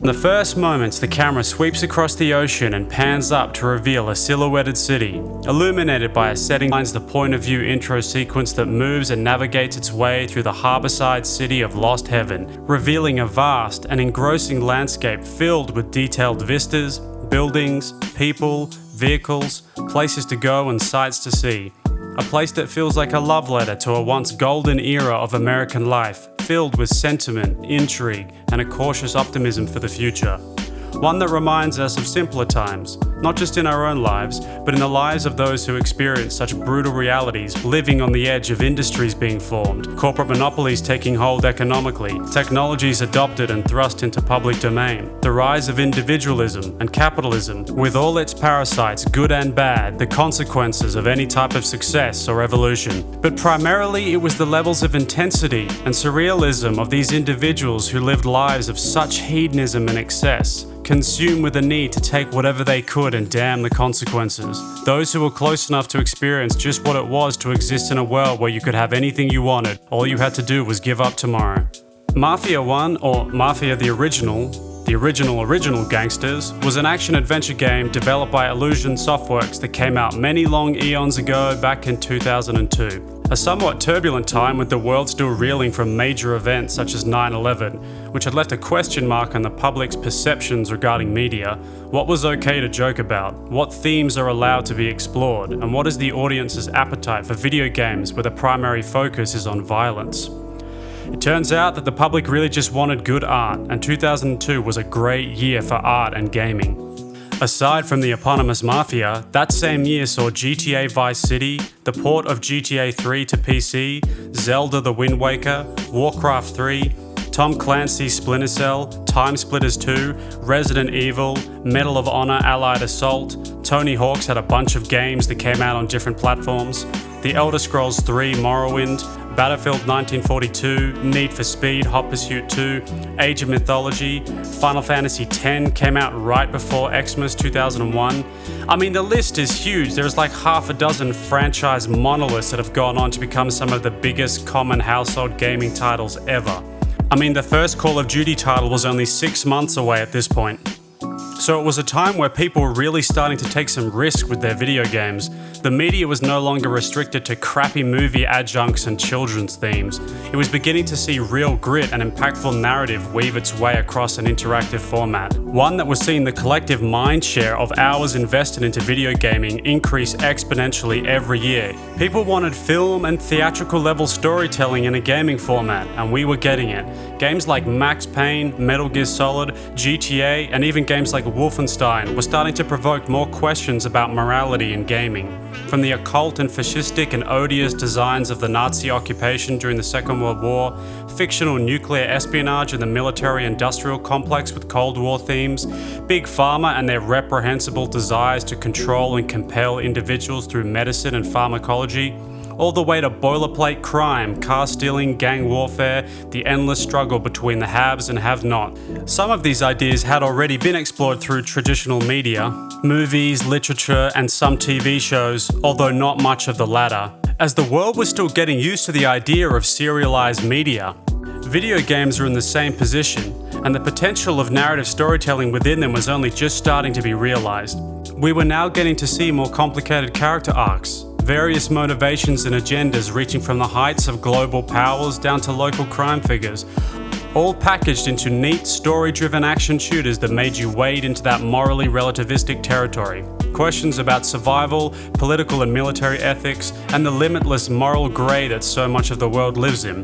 In the first moments, the camera sweeps across the ocean and pans up to reveal a silhouetted city, illuminated by a setting lines the point of view intro sequence that moves and navigates its way through the harborside city of Lost Heaven, revealing a vast and engrossing landscape filled with detailed vistas, buildings, people, vehicles, places to go and sights to see. A place that feels like a love letter to a once golden era of American life, filled with sentiment, intrigue, and a cautious optimism for the future. One that reminds us of simpler times, not just in our own lives, but in the lives of those who experience such brutal realities, living on the edge of industries being formed, corporate monopolies taking hold economically, technologies adopted and thrust into public domain, the rise of individualism and capitalism, with all its parasites, good and bad, the consequences of any type of success or evolution. But primarily it was the levels of intensity and surrealism of these individuals who lived lives of such hedonism and excess, consumed with a need to take whatever they could and damn the consequences. Those who were close enough to experience just what it was to exist in a world where you could have anything you wanted, all you had to do was give up tomorrow. Mafia 1, or Mafia the original Gangsters, was an action-adventure game developed by Illusion Softworks that came out many long eons ago back in 2002. A somewhat turbulent time with the world still reeling from major events such as 9/11, which had left a question mark on the public's perceptions regarding media. What was okay to joke about? What themes are allowed to be explored? And what is the audience's appetite for video games where the primary focus is on violence? It turns out that the public really just wanted good art, and 2002 was a great year for art and gaming. Aside from the eponymous Mafia, that same year saw GTA Vice City, the port of GTA 3 to PC, Zelda The Wind Waker, Warcraft 3, Tom Clancy's Splinter Cell, Time Splitters 2, Resident Evil, Medal of Honor Allied Assault, Tony Hawk's had a bunch of games that came out on different platforms, The Elder Scrolls 3 Morrowind, Battlefield 1942, Need for Speed, Hot Pursuit 2, Age of Mythology, Final Fantasy X came out right before Xmas 2001. I mean, the list is huge. There's like half a dozen franchise monoliths that have gone on to become some of the biggest common household gaming titles ever. I mean, the first Call of Duty title was only 6 months away at this point. So it was a time where people were really starting to take some risk with their video games. The media was no longer restricted to crappy movie adjuncts and children's themes. It was beginning to see real grit and impactful narrative weave its way across an interactive format. One that was seeing the collective mind share of hours invested into video gaming increase exponentially every year. People wanted film and theatrical level storytelling in a gaming format, and we were getting it. Games like Max Payne, Metal Gear Solid, GTA, and even games like Wolfenstein were starting to provoke more questions about morality in gaming. From the occult and fascistic and odious designs of the Nazi occupation during the Second World War, fictional nuclear espionage in the military-industrial complex with Cold War themes, Big Pharma and their reprehensible desires to control and compel individuals through medicine and pharmacology, all the way to boilerplate crime, car stealing, gang warfare, the endless struggle between the haves and have-not. Some of these ideas had already been explored through traditional media, movies, literature, and some TV shows, although not much of the latter. As the world was still getting used to the idea of serialized media, video games were in the same position, and the potential of narrative storytelling within them was only just starting to be realized. We were now getting to see more complicated character arcs, various motivations and agendas reaching from the heights of global powers down to local crime figures, all packaged into neat story-driven action shooters that made you wade into that morally relativistic territory. Questions about survival, political and military ethics, and the limitless moral grey that so much of the world lives in.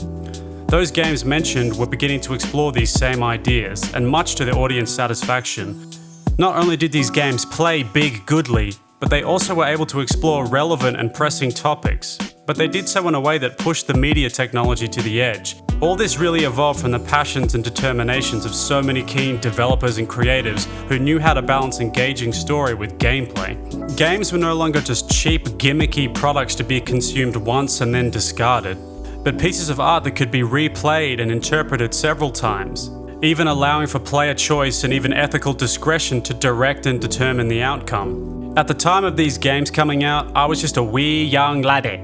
Those games mentioned were beginning to explore these same ideas, and much to the audience satisfaction. Not only did these games play big goodly, but they also were able to explore relevant and pressing topics. But they did so in a way that pushed the media technology to the edge. All this really evolved from the passions and determinations of so many keen developers and creatives who knew how to balance engaging story with gameplay. Games were no longer just cheap, gimmicky products to be consumed once and then discarded, but pieces of art that could be replayed and interpreted several times, even allowing for player choice and even ethical discretion to direct and determine the outcome. At the time of these games coming out, I was just a wee young laddie.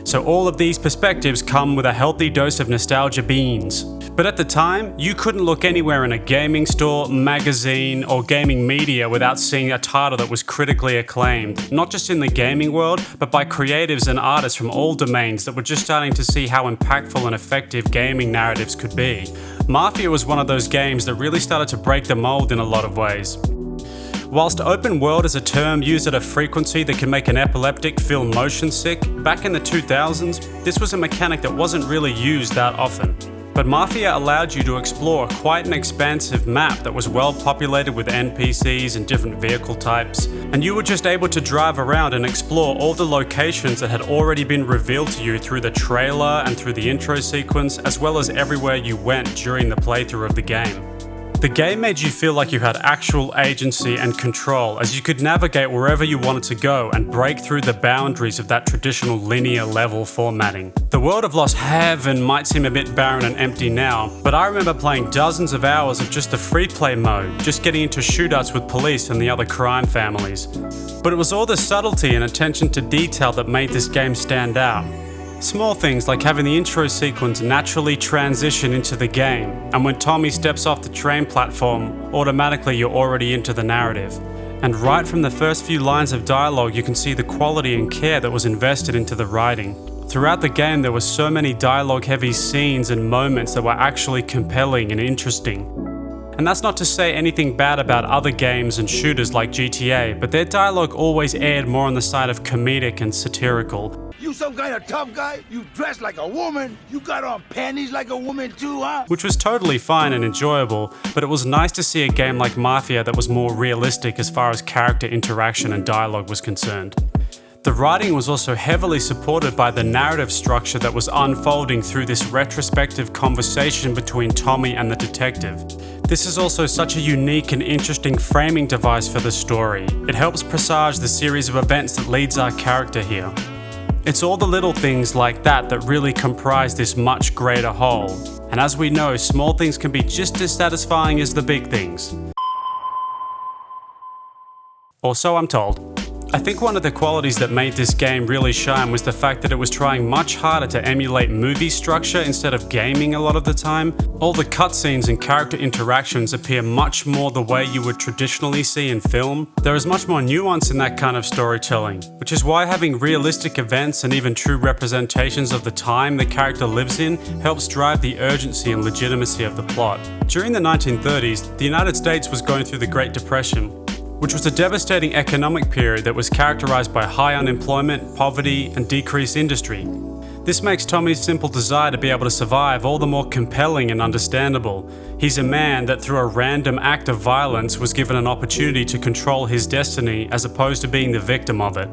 So all of these perspectives come with a healthy dose of nostalgia beans. But at the time, you couldn't look anywhere in a gaming store, magazine, or gaming media without seeing a title that was critically acclaimed, not just in the gaming world, but by creatives and artists from all domains that were just starting to see how impactful and effective gaming narratives could be. Mafia was one of those games that really started to break the mold in a lot of ways. Whilst open world is a term used at a frequency that can make an epileptic feel motion sick, back in the 2000s, this was a mechanic that wasn't really used that often. But Mafia allowed you to explore quite an expansive map that was well populated with NPCs and different vehicle types, and you were just able to drive around and explore all the locations that had already been revealed to you through the trailer and through the intro sequence, as well as everywhere you went during the playthrough of the game. The game made you feel like you had actual agency and control, as you could navigate wherever you wanted to go and break through the boundaries of that traditional linear level formatting. The world of Lost Heaven might seem a bit barren and empty now, but I remember playing dozens of hours of just the free play mode, just getting into shootouts with police and the other crime families. But it was all the subtlety and attention to detail that made this game stand out. Small things like having the intro sequence naturally transition into the game, and when Tommy steps off the train platform, automatically you're already into the narrative. And right from the first few lines of dialogue, you can see the quality and care that was invested into the writing. Throughout the game, there were so many dialogue-heavy scenes and moments that were actually compelling and interesting. And that's not to say anything bad about other games and shooters like GTA, but their dialogue always aired more on the side of comedic and satirical. You some kind of tough guy? You dress like a woman? You got on panties like a woman too, huh? Which was totally fine and enjoyable, but it was nice to see a game like Mafia that was more realistic as far as character interaction and dialogue was concerned. The writing was also heavily supported by the narrative structure that was unfolding through this retrospective conversation between Tommy and the detective. This is also such a unique and interesting framing device for the story. It helps presage the series of events that leads our character here. It's all the little things like that that really comprise this much greater whole. And as we know, small things can be just as satisfying as the big things. Or so I'm told. I think one of the qualities that made this game really shine was the fact that it was trying much harder to emulate movie structure instead of gaming a lot of the time. All the cutscenes and character interactions appear much more the way you would traditionally see in film. There is much more nuance in that kind of storytelling, which is why having realistic events and even true representations of the time the character lives in helps drive the urgency and legitimacy of the plot. During the 1930s, the United States was going through the Great Depression, which was a devastating economic period that was characterized by high unemployment, poverty, and decreased industry. This makes Tommy's simple desire to be able to survive all the more compelling and understandable. He's a man that through a random act of violence was given an opportunity to control his destiny as opposed to being the victim of it.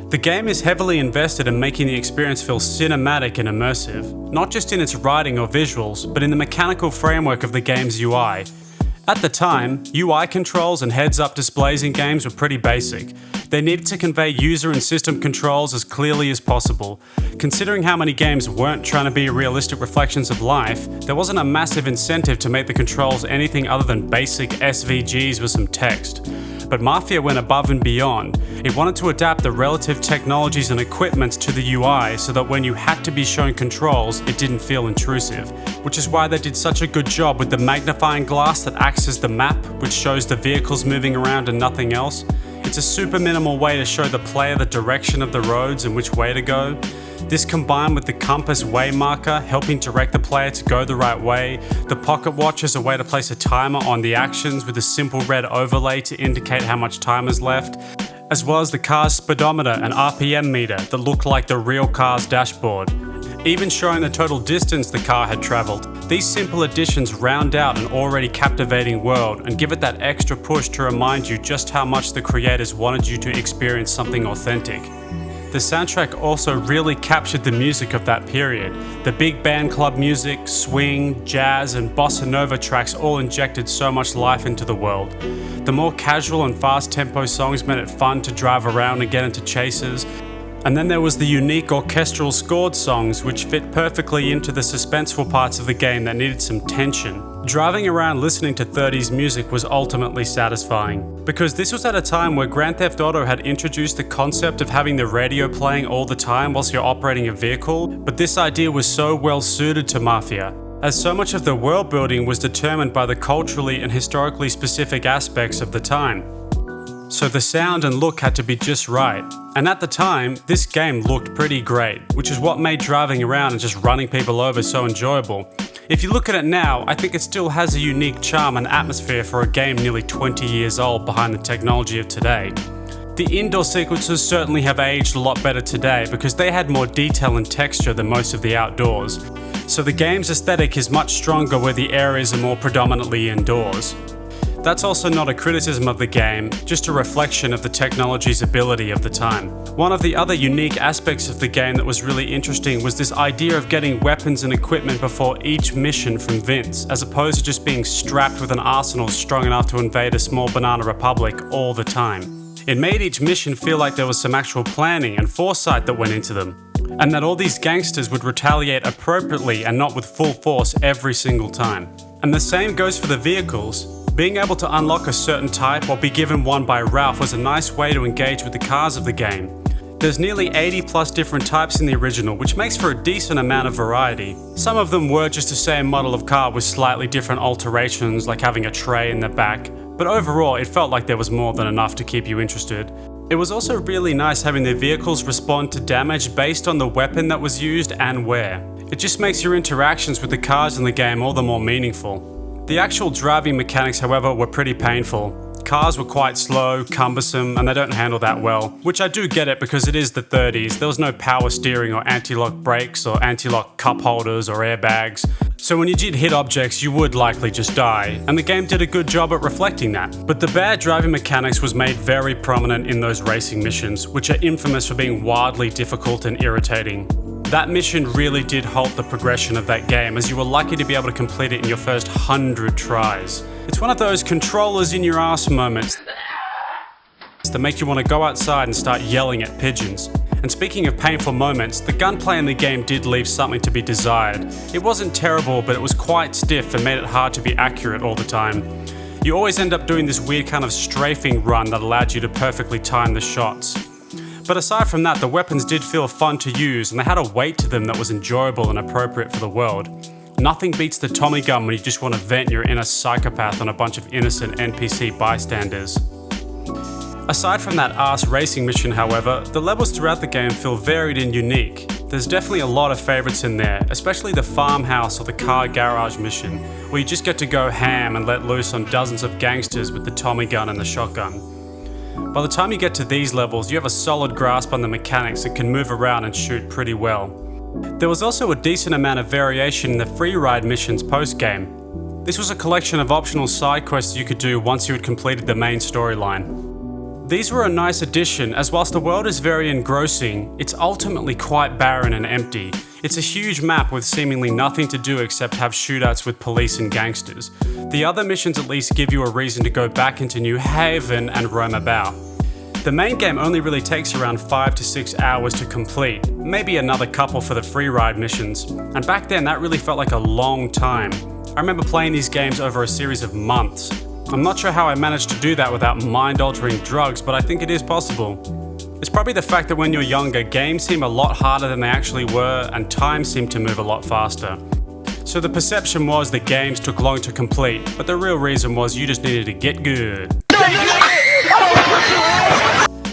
The game is heavily invested in making the experience feel cinematic and immersive, not just in its writing or visuals, but in the mechanical framework of the game's UI. At the time, UI controls and heads-up displays in games were pretty basic. They needed to convey user and system controls as clearly as possible. Considering how many games weren't trying to be realistic reflections of life, there wasn't a massive incentive to make the controls anything other than basic SVGs with some text. But Mafia went above and beyond. It wanted to adapt the relative technologies and equipment to the UI so that when you had to be shown controls, it didn't feel intrusive. Which is why they did such a good job with the magnifying glass that acts as the map, which shows the vehicles moving around and nothing else. It's a super minimal way to show the player the direction of the roads and which way to go. This combined with the compass way marker helping direct the player to go the right way, the pocket watch is a way to place a timer on the actions with a simple red overlay to indicate how much time is left, as well as the car's speedometer and RPM meter that look like the real car's dashboard, even showing the total distance the car had travelled. These simple additions round out an already captivating world and give it that extra push to remind you just how much the creators wanted you to experience something authentic. The soundtrack also really captured the music of that period. The big band club music, swing, jazz, and bossa nova tracks all injected so much life into the world. The more casual and fast tempo songs made it fun to drive around and get into chases. And then there was the unique orchestral scored songs which fit perfectly into the suspenseful parts of the game that needed some tension. Driving around listening to 30s music was ultimately satisfying, because this was at a time where Grand Theft Auto had introduced the concept of having the radio playing all the time whilst you're operating a vehicle, but this idea was so well suited to Mafia, as so much of the world building was determined by the culturally and historically specific aspects of the time. So the sound and look had to be just right, and at the time, this game looked pretty great, which is what made driving around and just running people over so enjoyable. If you look at it now, I think it still has a unique charm and atmosphere for a game nearly 20 years old behind the technology of today. The indoor sequences certainly have aged a lot better today because they had more detail and texture than most of the outdoors. So the game's aesthetic is much stronger where the areas are more predominantly indoors. That's also not a criticism of the game, just a reflection of the technology's ability of the time. One of the other unique aspects of the game that was really interesting was this idea of getting weapons and equipment before each mission from Vince, as opposed to just being strapped with an arsenal strong enough to invade a small banana republic all the time. It made each mission feel like there was some actual planning and foresight that went into them, and that all these gangsters would retaliate appropriately and not with full force every single time. And the same goes for the vehicles. Being able to unlock a certain type or be given one by Ralph was a nice way to engage with the cars of the game. There's nearly 80 plus different types in the original, which makes for a decent amount of variety. Some of them were just the same model of car with slightly different alterations, like having a tray in the back, but overall it felt like there was more than enough to keep you interested. It was also really nice having the vehicles respond to damage based on the weapon that was used and where. It just makes your interactions with the cars in the game all the more meaningful. The actual driving mechanics, however, were pretty painful. Cars were quite slow, cumbersome, and they don't handle that well, which I do get it because it is the 30s. There was no power steering or anti-lock brakes or anti-lock cup holders or airbags. So when you did hit objects, you would likely just die, and the game did a good job at reflecting that. But the bad driving mechanics was made very prominent in those racing missions, which are infamous for being wildly difficult and irritating. That mission really did halt the progression of that game, as you were lucky to be able to complete it in your first 100 tries. It's one of those controllers in your ass moments that make you want to go outside and start yelling at pigeons. And speaking of painful moments, the gunplay in the game did leave something to be desired. It wasn't terrible, but it was quite stiff and made it hard to be accurate all the time. You always end up doing this weird kind of strafing run that allowed you to perfectly time the shots. But aside from that, the weapons did feel fun to use and they had a weight to them that was enjoyable and appropriate for the world. Nothing beats the Tommy gun when you just want to vent your inner psychopath on a bunch of innocent NPC bystanders. Aside from that arse racing mission, however, the levels throughout the game feel varied and unique. There's definitely a lot of favourites in there, especially the farmhouse or the car garage mission, where you just get to go ham and let loose on dozens of gangsters with the Tommy gun and the shotgun. By the time you get to these levels, you have a solid grasp on the mechanics and can move around and shoot pretty well. There was also a decent amount of variation in the free ride missions post-game. This was a collection of optional side quests you could do once you had completed the main storyline. These were a nice addition, as whilst the world is very engrossing, it's ultimately quite barren and empty. It's a huge map with seemingly nothing to do except have shootouts with police and gangsters. The other missions at least give you a reason to go back into New Haven and roam about. The main game only really takes around 5 to 6 hours to complete, maybe another couple for the free ride missions. And back then that really felt like a long time. I remember playing these games over a series of months. I'm not sure how I managed to do that without mind-altering drugs, but I think it is possible. It's probably the fact that when you're younger, games seem a lot harder than they actually were, and time seemed to move a lot faster. So the perception was that games took long to complete, but the real reason was you just needed to get good.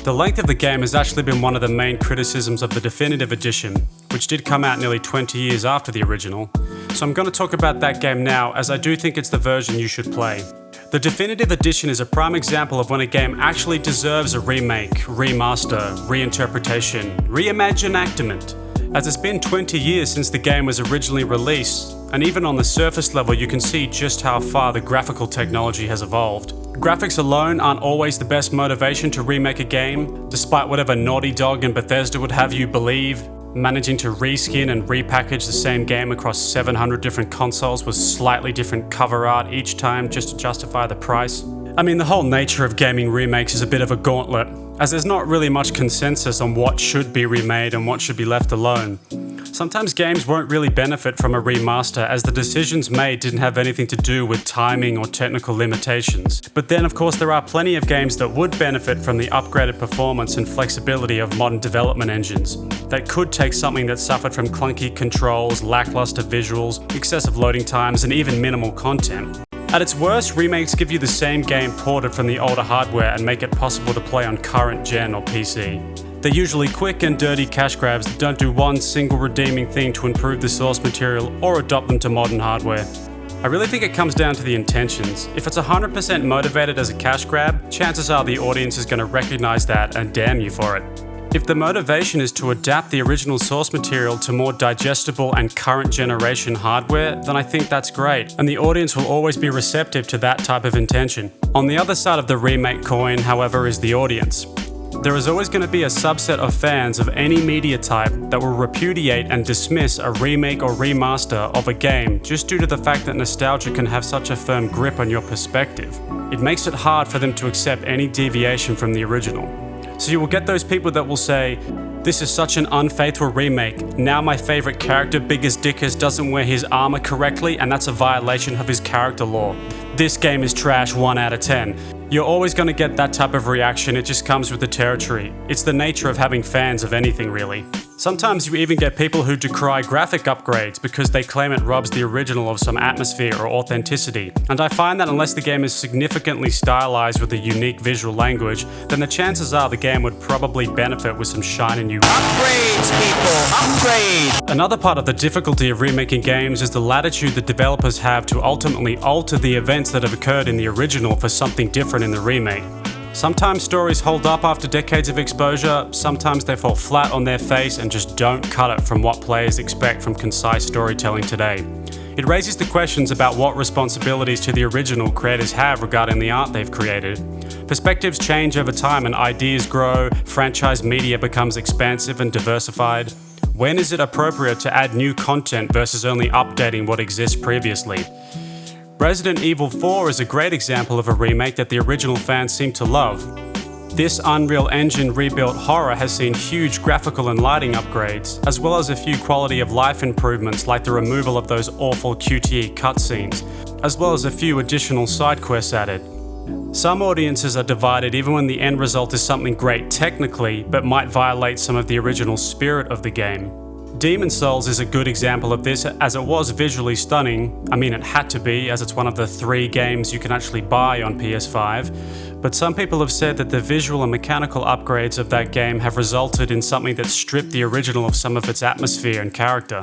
The length of the game has actually been one of the main criticisms of the Definitive Edition, which did come out nearly 20 years after the original. So I'm going to talk about that game now, as I do think it's the version you should play. The Definitive Edition is a prime example of when a game actually deserves a remake, remaster, reinterpretation, reimaginactment, as it's been 20 years since the game was originally released, and even on the surface level you can see just how far the graphical technology has evolved. Graphics alone aren't always the best motivation to remake a game, despite whatever Naughty Dog and Bethesda would have you believe. Managing to reskin and repackage the same game across 700 different consoles with slightly different cover art each time just to justify the price. I mean, the whole nature of gaming remakes is a bit of a gauntlet, as there's not really much consensus on what should be remade and what should be left alone. Sometimes games won't really benefit from a remaster as the decisions made didn't have anything to do with timing or technical limitations. But then of course there are plenty of games that would benefit from the upgraded performance and flexibility of modern development engines that could take something that suffered from clunky controls, lackluster visuals, excessive loading times, and even minimal content. At its worst, remakes give you the same game ported from the older hardware and make it possible to play on current gen or PC. They're usually quick and dirty cash grabs that don't do one single redeeming thing to improve the source material or adopt them to modern hardware. I really think it comes down to the intentions. If it's 100% motivated as a cash grab, chances are the audience is going to recognize that and damn you for it. If the motivation is to adapt the original source material to more digestible and current generation hardware, then I think that's great, and the audience will always be receptive to that type of intention. On the other side of the remake coin, however, is the audience. There is always going to be a subset of fans of any media type that will repudiate and dismiss a remake or remaster of a game just due to the fact that nostalgia can have such a firm grip on your perspective. It makes it hard for them to accept any deviation from the original. So you will get those people that will say, "This is such an unfaithful remake. Now my favorite character, Biggest Dickus, doesn't wear his armor correctly and that's a violation of his character lore. This game is trash 1 out of 10. You're always going to get that type of reaction, it just comes with the territory. It's the nature of having fans of anything really. Sometimes you even get people who decry graphic upgrades because they claim it robs the original of some atmosphere or authenticity. And I find that unless the game is significantly stylized with a unique visual language, then the chances are the game would probably benefit with some shiny new upgrades, people, upgrade! Another part of the difficulty of remaking games is the latitude that developers have to ultimately alter the events that have occurred in the original for something different in the remake. Sometimes stories hold up after decades of exposure, sometimes they fall flat on their face and just don't cut it from what players expect from concise storytelling today. It raises the questions about what responsibilities to the original creators have regarding the art they've created. Perspectives change over time and ideas grow, franchise media becomes expansive and diversified. When is it appropriate to add new content versus only updating what exists previously? Resident Evil 4 is a great example of a remake that the original fans seem to love. This Unreal Engine rebuilt horror has seen huge graphical and lighting upgrades, as well as a few quality of life improvements like the removal of those awful QTE cutscenes, as well as a few additional side quests added. Some audiences are divided even when the end result is something great technically, but might violate some of the original spirit of the game. Demon's Souls is a good example of this as it was visually stunning. I mean, it had to be, as it's one of the 3 games you can actually buy on PS5. But some people have said that the visual and mechanical upgrades of that game have resulted in something that stripped the original of some of its atmosphere and character.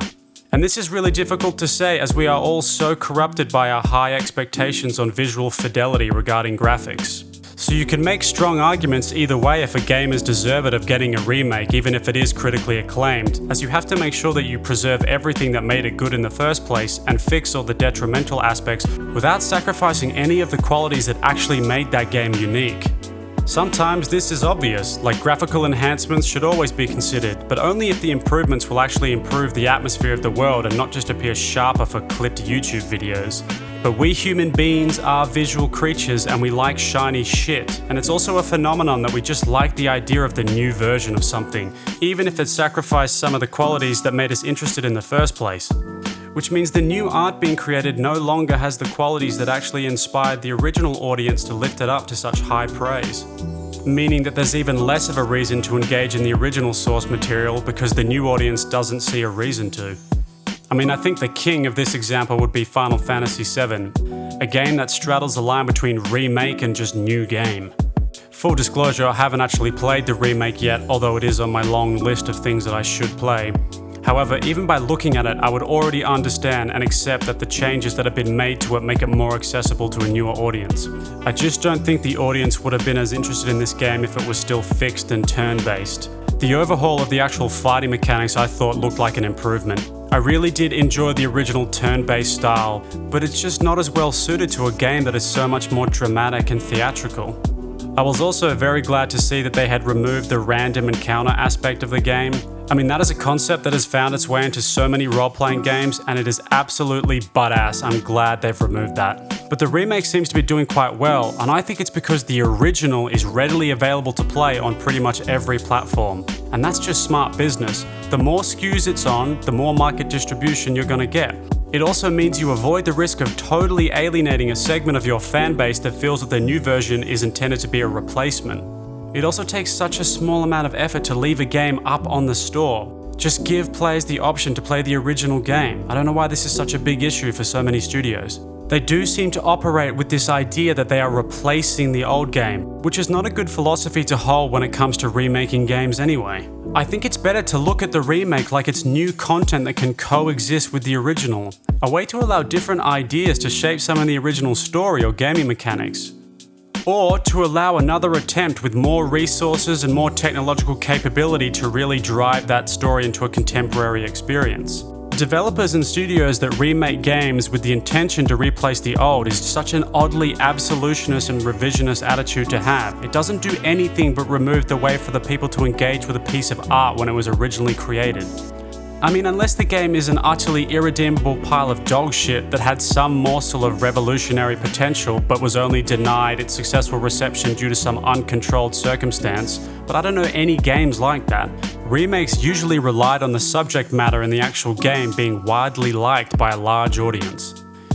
And this is really difficult to say as we are all so corrupted by our high expectations on visual fidelity regarding graphics. So you can make strong arguments either way if a game is deserved of getting a remake, even if it is critically acclaimed, as you have to make sure that you preserve everything that made it good in the first place and fix all the detrimental aspects without sacrificing any of the qualities that actually made that game unique. Sometimes this is obvious, like graphical enhancements should always be considered, but only if the improvements will actually improve the atmosphere of the world and not just appear sharper for clipped YouTube videos. But we human beings are visual creatures and we like shiny shit, and it's also a phenomenon that we just like the idea of the new version of something, even if it sacrificed some of the qualities that made us interested in the first place. Which means the new art being created no longer has the qualities that actually inspired the original audience to lift it up to such high praise. Meaning that there's even less of a reason to engage in the original source material because the new audience doesn't see a reason to. I mean, I think the king of this example would be Final Fantasy VII, a game that straddles the line between remake and just new game. Full disclosure, I haven't actually played the remake yet, although it is on my long list of things that I should play. However, even by looking at it, I would already understand and accept that the changes that have been made to it make it more accessible to a newer audience. I just don't think the audience would have been as interested in this game if it was still fixed and turn-based. The overhaul of the actual fighting mechanics I thought looked like an improvement. I really did enjoy the original turn-based style, but it's just not as well suited to a game that is so much more dramatic and theatrical. I was also very glad to see that they had removed the random encounter aspect of the game. I mean, that is a concept that has found its way into so many role-playing games, and it is absolutely butt-ass. I'm glad they've removed that. But the remake seems to be doing quite well, and I think it's because the original is readily available to play on pretty much every platform. And that's just smart business. The more SKUs it's on, the more market distribution you're gonna get. It also means you avoid the risk of totally alienating a segment of your fan base that feels that the new version is intended to be a replacement. It also takes such a small amount of effort to leave a game up on the store. Just give players the option to play the original game. I don't know why this is such a big issue for so many studios. They do seem to operate with this idea that they are replacing the old game, which is not a good philosophy to hold when it comes to remaking games anyway. I think it's better to look at the remake like it's new content that can coexist with the original, a way to allow different ideas to shape some of the original story or gaming mechanics. Or to allow another attempt with more resources and more technological capability to really drive that story into a contemporary experience. Developers and studios that remake games with the intention to replace the old is such an oddly absolutionist and revisionist attitude to have. It doesn't do anything but remove the way for the people to engage with a piece of art when it was originally created. I mean, unless the game is an utterly irredeemable pile of dog shit that had some morsel of revolutionary potential but was only denied its successful reception due to some uncontrolled circumstance, but I don't know any games like that. Remakes usually relied on the subject matter in the actual game being widely liked by a large audience.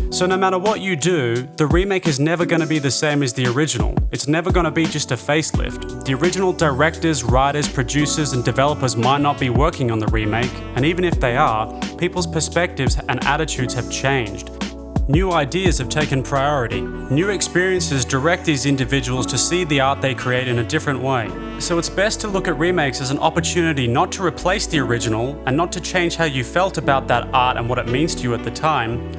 So no matter what you do, the remake is never going to be the same as the original. It's never going to be just a facelift. The original directors, writers, producers, and developers might not be working on the remake, and even if they are, people's perspectives and attitudes have changed. New ideas have taken priority. New experiences direct these individuals to see the art they create in a different way. So it's best to look at remakes as an opportunity not to replace the original and not to change how you felt about that art and what it means to you at the time,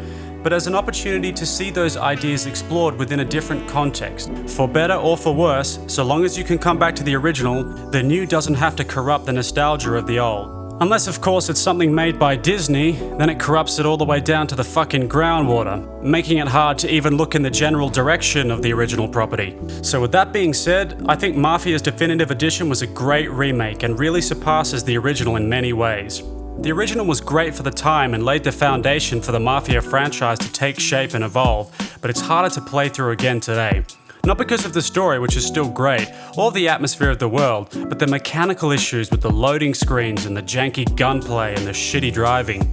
but as an opportunity to see those ideas explored within a different context. For better or for worse, so long as you can come back to the original, the new doesn't have to corrupt the nostalgia of the old. Unless, of course, it's something made by Disney, then it corrupts it all the way down to the fucking groundwater, making it hard to even look in the general direction of the original property. So with that being said, I think Mafia's Definitive Edition was a great remake and really surpasses the original in many ways. The original was great for the time and laid the foundation for the Mafia franchise to take shape and evolve, but it's harder to play through again today. Not because of the story, which is still great, or the atmosphere of the world, but the mechanical issues with the loading screens and the janky gunplay and the shitty driving.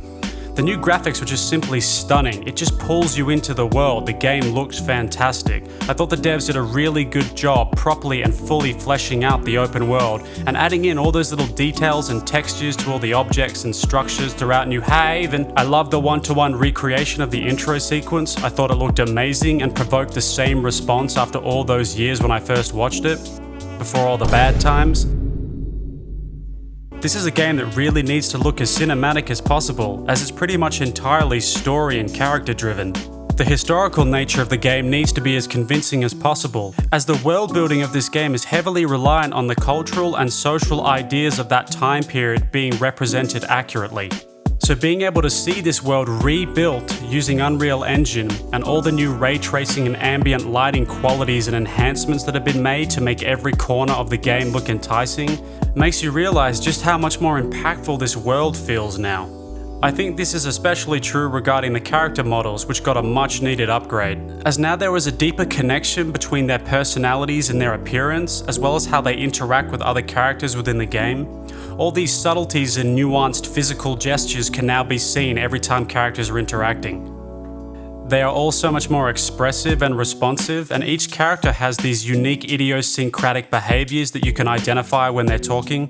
The new graphics were just simply stunning. It just pulls you into the world. The game looks fantastic. I thought the devs did a really good job properly and fully fleshing out the open world and adding in all those little details and textures to all the objects and structures throughout New Haven. I love the one-to-one recreation of the intro sequence. I thought it looked amazing and provoked the same response after all those years when I first watched it, before all the bad times. This is a game that really needs to look as cinematic as possible, as it's pretty much entirely story and character driven. The historical nature of the game needs to be as convincing as possible, as the world building of this game is heavily reliant on the cultural and social ideas of that time period being represented accurately. So being able to see this world rebuilt using Unreal Engine and all the new ray tracing and ambient lighting qualities and enhancements that have been made to make every corner of the game look enticing makes you realize just how much more impactful this world feels now. I think this is especially true regarding the character models, which got a much needed upgrade, as now there is a deeper connection between their personalities and their appearance, as well as how they interact with other characters within the game. All these subtleties and nuanced physical gestures can now be seen every time characters are interacting. They are all so much more expressive and responsive, and each character has these unique idiosyncratic behaviors that you can identify when they're talking,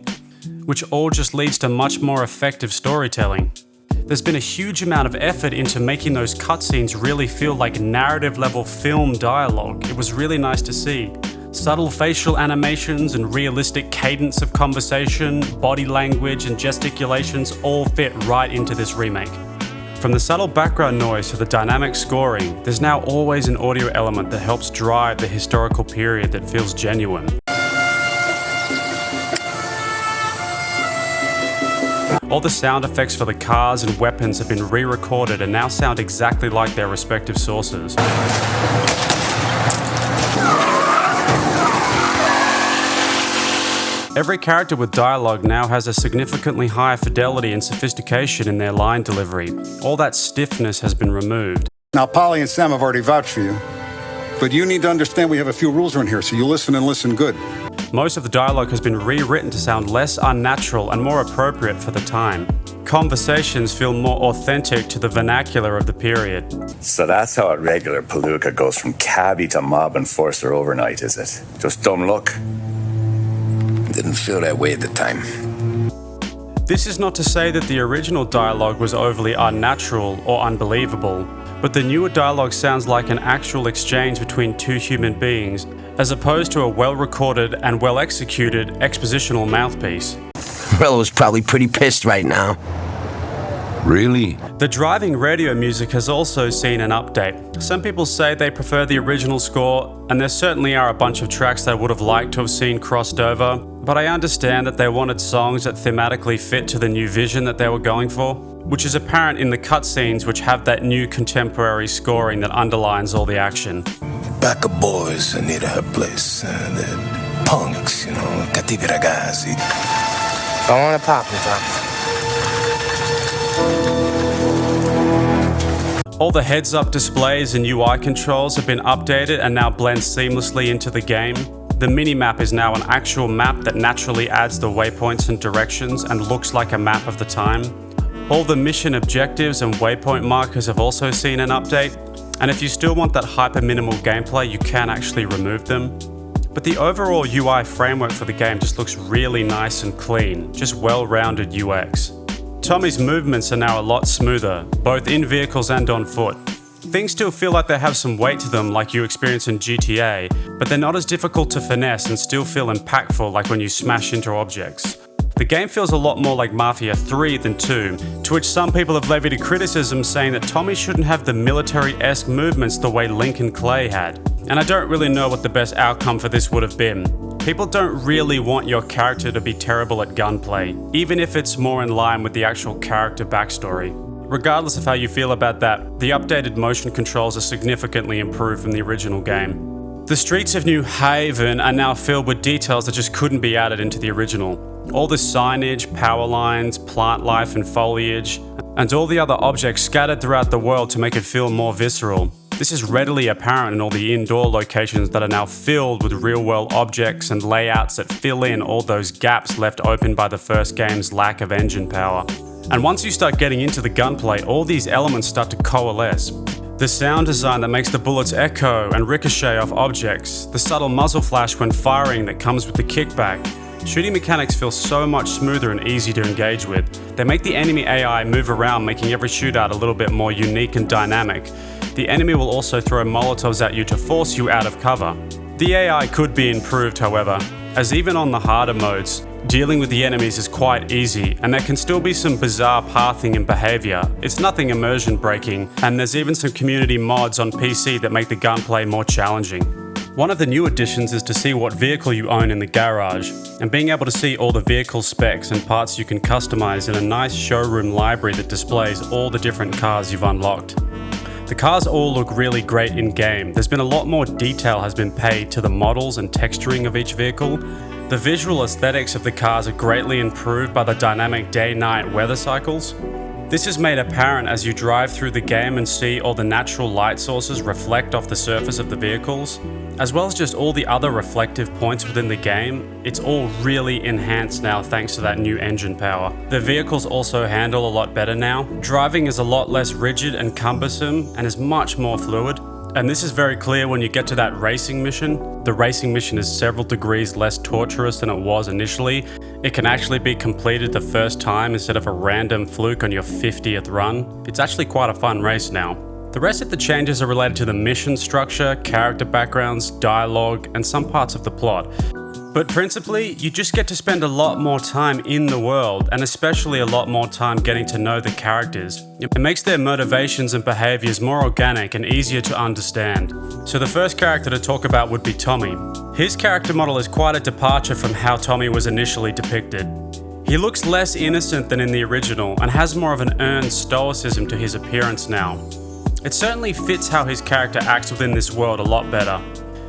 which all just leads to much more effective storytelling. There's been a huge amount of effort into making those cutscenes really feel like narrative-level film dialogue. It was really nice to see. Subtle facial animations and realistic cadence of conversation, body language and gesticulations all fit right into this remake. From the subtle background noise to the dynamic scoring, there's now always an audio element that helps drive the historical period that feels genuine. All the sound effects for the cars and weapons have been re-recorded and now sound exactly like their respective sources. Every character with dialogue now has a significantly higher fidelity and sophistication in their line delivery. All that stiffness has been removed. Now, Polly and Sam have already vouched for you, but you need to understand we have a few rules around here, so you listen and listen good. Most of the dialogue has been rewritten to sound less unnatural and more appropriate for the time. Conversations feel more authentic to the vernacular of the period. So that's how a regular palooka goes from cabbie to mob enforcer overnight, is it? Just dumb luck? Didn't feel that way at the time. This is not to say that the original dialogue was overly unnatural or unbelievable, but the newer dialogue sounds like an actual exchange between two human beings, as opposed to a well-recorded and well-executed expositional mouthpiece. Rello's probably pretty pissed right now. Really? The driving radio music has also seen an update. Some people say they prefer the original score, and there certainly are a bunch of tracks they would have liked to have seen crossed over, but I understand that they wanted songs that thematically fit to the new vision that they were going for, which is apparent in the cutscenes which have that new contemporary scoring that underlines all the action. Pack of boys near her place, the punks, cattivi ragazzi. I want to pop it, Tom. All the heads-up displays and UI controls have been updated and now blend seamlessly into the game. The minimap is now an actual map that naturally adds the waypoints and directions and looks like a map of the time. All the mission objectives and waypoint markers have also seen an update, and if you still want that hyper-minimal gameplay, you can actually remove them. But the overall UI framework for the game just looks really nice and clean, just well-rounded UX. Tommy's movements are now a lot smoother, both in vehicles and on foot. Things still feel like they have some weight to them like you experience in GTA, but they're not as difficult to finesse and still feel impactful like when you smash into objects. The game feels a lot more like Mafia 3 than 2, to which some people have levied a criticism saying that Tommy shouldn't have the military-esque movements the way Link and Clay had. And I don't really know what the best outcome for this would have been. People don't really want your character to be terrible at gunplay, even if it's more in line with the actual character backstory. Regardless of how you feel about that, the updated motion controls are significantly improved from the original game. The streets of New Haven are now filled with details that just couldn't be added into the original. All the signage, power lines, plant life and foliage, and all the other objects scattered throughout the world to make it feel more visceral. This is readily apparent in all the indoor locations that are now filled with real-world objects and layouts that fill in all those gaps left open by the first game's lack of engine power. And once you start getting into the gunplay, all these elements start to coalesce. The sound design that makes the bullets echo and ricochet off objects, the subtle muzzle flash when firing that comes with the kickback. Shooting mechanics feel so much smoother and easy to engage with. They make the enemy AI move around, making every shootout a little bit more unique and dynamic. The enemy will also throw molotovs at you to force you out of cover. The AI could be improved, however, as even on the harder modes, dealing with the enemies is quite easy, and there can still be some bizarre pathing and behavior. It's nothing immersion breaking, and there's even some community mods on PC that make the gunplay more challenging. One of the new additions is to see what vehicle you own in the garage, and being able to see all the vehicle specs and parts you can customize in a nice showroom library that displays all the different cars you've unlocked. The cars all look really great in-game. There's been a lot more detail has been paid to the models and texturing of each vehicle. The visual aesthetics of the cars are greatly improved by the dynamic day-night weather cycles. This is made apparent as you drive through the game and see all the natural light sources reflect off the surface of the vehicles, as well as just all the other reflective points within the game. It's all really enhanced now thanks to that new engine power. The vehicles also handle a lot better now. Driving is a lot less rigid and cumbersome and is much more fluid. And this is very clear when you get to that racing mission. The racing mission is several degrees less torturous than it was initially. It can actually be completed the first time instead of a random fluke on your 50th run. It's actually quite a fun race now. The rest of the changes are related to the mission structure, character backgrounds, dialogue, and some parts of the plot. But principally, you just get to spend a lot more time in the world, and especially a lot more time getting to know the characters. It makes their motivations and behaviors more organic and easier to understand. So the first character to talk about would be Tommy. His character model is quite a departure from how Tommy was initially depicted. He looks less innocent than in the original and has more of an earned stoicism to his appearance now. It certainly fits how his character acts within this world a lot better.